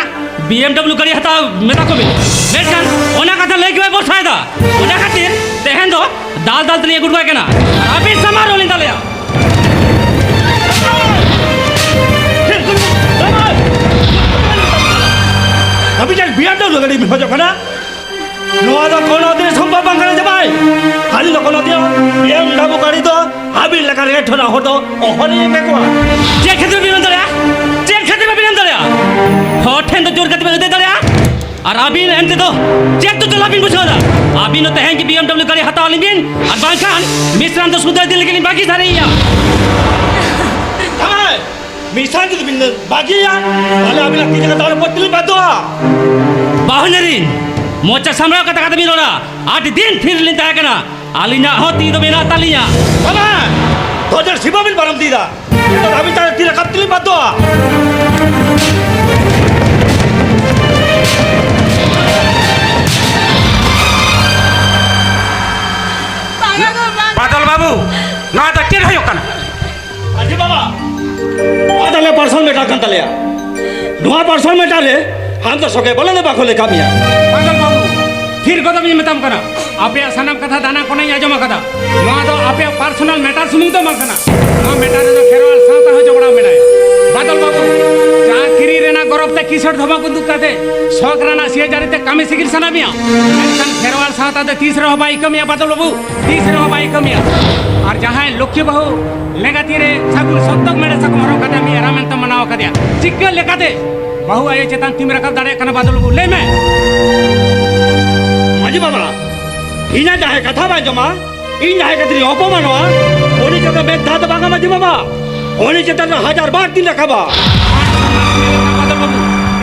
BMW गाड़ी हता मेता को भी बेसन ओना कथा लेके बे बोल फायदा ओना खातिर तेहन दो दाल दाल तलिए गुडवा कना अभी समारोह लिंदा ले अभी चल BMW गाड़ी में हो जा कना নোয়া তো কোনো দিন সম্ভব বাংলা যাবাই খালি তো কোনো দিন এম ডাবু গাড়ি তো আবি লেখা রেট না হতো ওহনি মেকো যে ক্ষেত্রে বিনন্দরা যে ক্ষেত্রে বিনন্দরা হঠেন তো জোর ক্ষেত্রে দে দরা और आबिन एंते तो चेक तो चला बिन बुझादा आबिन तो हैं कि BMW गाड़ी हटा लेंगे और बांखान मिश्रण तो सुधर दिल लेकिन बाकी सारे या हां मिश्रण तो बिन बाकी या वाले आबिन की जगह तार पत्तली बादवा बाहुनरिन मोचा समरा kata-kata minora आठ दिन फिर लेता है कना आलिना होती तो मेरा तालिया बाबा तो जर शिवा बिन परम दीदा तो अभी तार तीर कत्तली बादवा बादल बाबू ना तो टेर हो कना अजी बाबा आदले पर्सन में डाकन तलिया दुआ पर्सन में डाले हम तो सके बोले ना बाखोले कामिया बादल बाबू फिर को तो मेताम कना आपे सनम कथा दाना को नहीं आजमा कथा ना तो आपे पर्सनल मैटर सुनी तो मत कना ना मैटर तो खेरवाल साथ हो जबड़ा मेनाय बादल बाबू जा किरी रेना गरब ते किसर धमा को दुख काते शौक राना सिया जारीते कामे सिगिर सनामिया एनसन खेरवाल साथ आते तीसरे हो बाई कमिया बादल बाबू तीसरे हो बाई कमिया और जहां लक्ष्य बहु लेगातीरे सागुन सत्तक मेरे सक मरो कथा मी रामन त मनाव कदिया चिक्क लेकाते बहु आये चेतन तिम रकब दाड़े कना बादल बाबू ले में अजी बाबा इना जाहे कथा बा जमा इन जाहे कतरी अपमानवा ओनी जगह में दाद बागा मजी बाबा ओनी चेतन 1000 बार दिन रखाबा बादल बाबू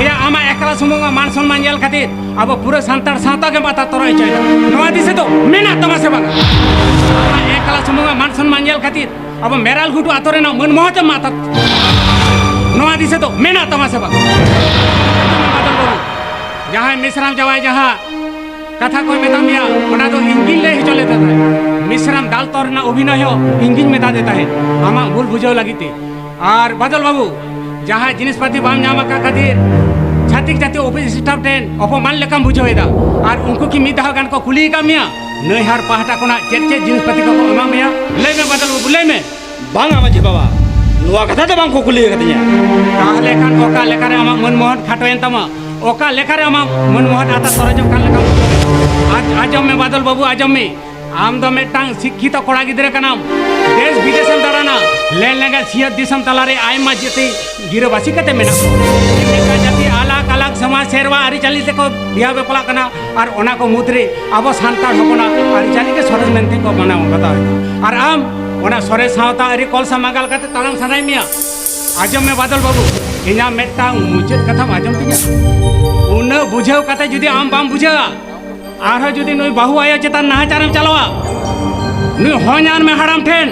या आमा एकला सुमुंगा मान सम्मान यल खातिर अब पूरे संतार साता के माता तोराय चाहिए नवा दिसे तो मेना तमासे बागा आमा एकला सुमुंगा मान सम्मान यल खातिर अब मेराल गुटू आतरे ना मन मोहत माता नवा दिसे तो मेना तमासे बागा बादल बाबू जहां मिश्राम जवाय जहां कथा कोई मेतामिया ओना तो इंगिन ले चले देता है मिश्राम दाल तोरना अभिनय इंगिन मेता देता है आमा भूल बुझाव लगीते और बादल बाबू जहाँ जिनिसपाती बाम नामा का खातिर छातिक जाति ऑफिस स्टाफ टेन अपमान लेकम बुझावेदा और उनको की मिद गान को कुली का मिया नैहार पहाटा कोना चेक जिनिसपाती को एमा मिया ले में बादल बाबू ले में बांगा मजी बाबा नुआ कथा तो बांग को कुली कतिया ताहले खान ओका लेकारे आमा मनमोहन खाटोयन तमा ओका लेकारे आमा मनमोहन आता सरजम कान लेकम आज आजम में बादल बाबू आजम में आम दो मेटांग शिक्षित कोड़ा गिदरे का नाम देश विदेशम दाराना लेन लेगा सियत दिसम तलारे आयमा जति गिरोबासी कते मेना इनका जाति अलग अलग समाज सेरवा आरिचाली से को बिया बेपला कना और ओना को मुद्रे अब सांतार होकोना आरिचाली के सरज मेंते को मना कथा और आम ओना सरे सावता अरि कल समागल कते ताराम सनाई मिया आजम में बादल बाबू इना मेटांग मुचेत कथा आजम तिया उन बुझाव कते जुदी आम बाम बुझा आर जुदी नुई बाहु आयो चेतान नाहाचारम चलावा नुई होኛन में हराम ठेन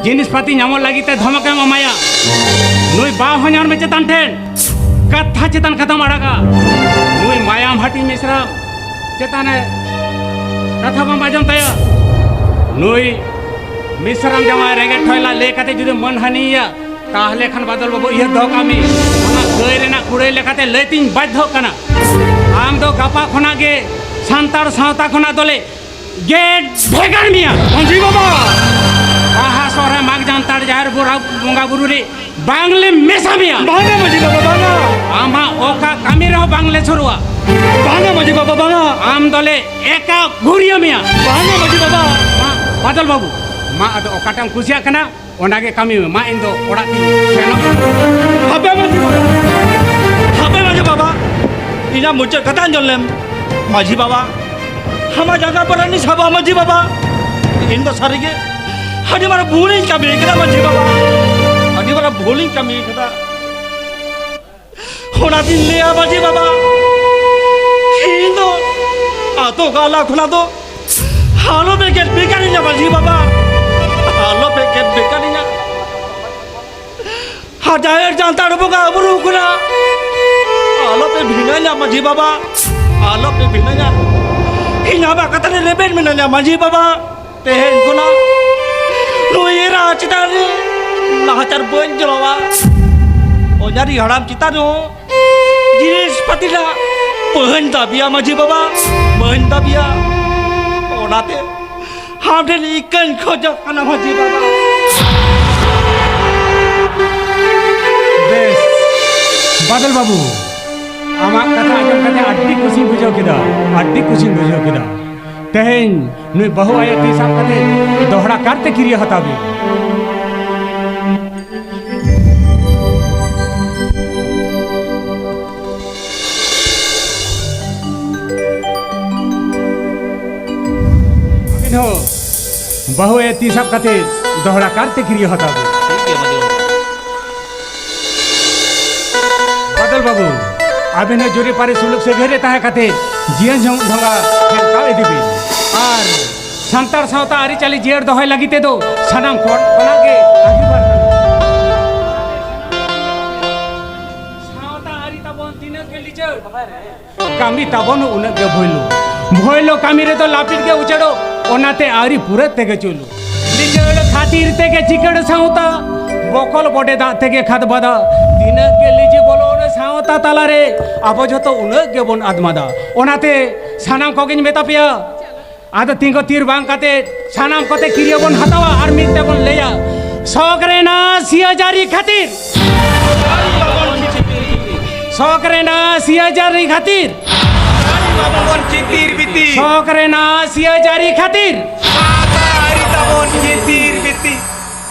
जिनिस पाती नामो लागिते धमके माया नुई बा होኛन में चेतान ठेन कथा चेतान खत्म अड़ागा नुई मायाम हटी मिश्रा चेतान कथा बम आजम तया नुई मिश्राम जमा रेगे ठोयला ले कते जुदी मन हनिया ताहले खान बादल बाबू ये धोकामी ओना गय रेना कुड़े लेकाते लेतिन बाध्य कना आम दो गापा खना गे सांतार सावता खना दोले गेट भेगार मिया मंजी बाबा आहा सोरे माग जानतार जाहर बुरा बंगा बुरु रे बांगले मेसा मिया बांगा मजी बाबा बांगा आमा ओका कामी रहो बांगले छरुआ बांगा मजी बाबा बांगा आम दोले एका घुरिया मिया बांगा मजी बाबा बादल बाबू मा अदो ओकाटाम कुसिया कना ओनागे कामी मा इंदो ओड़ा ती सेनो हबे मजी बाबा इना मुझे कथा जललेम माझी बाबा हमा जगह पर नहीं सब माझी बाबा इन तो सारी के हडी मारा भूलिंग कमी कदा माझी बाबा हडी मारा भूलिंग कमी कदा होना दिन ले आ माझी बाबा इन तो आतो काला खुना तो हालो पे के बेकारी ना माझी बाबा हालो पे के बेकारी ना हजायर जानता रबोगा अबरू खुना हालो पे भिना ना माझी बाबा आलो पे बिना हिनाबा कतने लेबेन में ना माझी बाबा तेहन गुना लोयेरा चितारे नाचार बोन जलवा ओजारी हराम चितानो जिनिस पतिला बहन दाबिया माझी बाबा बहन दाबिया ओनाते हामदे इकन खोजो कना माझी बाबा बेस बादल बाबू आमा कथा आजम कते अड्डी खुशी बुझो किदा तेहन नुई बहु आया ती साब कते दोहरा करते क्रिया हताबे इन्हों बहु ए तीसब कते दोहरा करते क्रिया होता है बादल बाबू अभी ने जोरी पारे सुलुक से घेरे ताहे कते जीवन ढोंगा खेल का इदिबी और संतार सावता आरी चाली जेर दोहय लगिते दो सनाम कोन बनागे आगे बढ़ सावता आरी तबन दिने के लीचर कामी तबन उन के भोइलो कामी रे तो लापिट के उचड़ो ओनाते आरी पूरे तेगे चुलू लीचर खातिर तेगे चिकड़ सावता बकल बडे दा तेगे खाद बादा दिने के लीजे बोलो रे सावता ताला रे अब जतो उन के बन आदमादा ओनाते सनाम कोगिन मेता पिया आदा तिंगो तीर बांग काते सानाम कते किरिया बन हतावा और मिलते बन लेया सकरे ना सियाजारी खातिर सकरे ना सियाजारी खातिर सकरे ना सियाजारी खातिर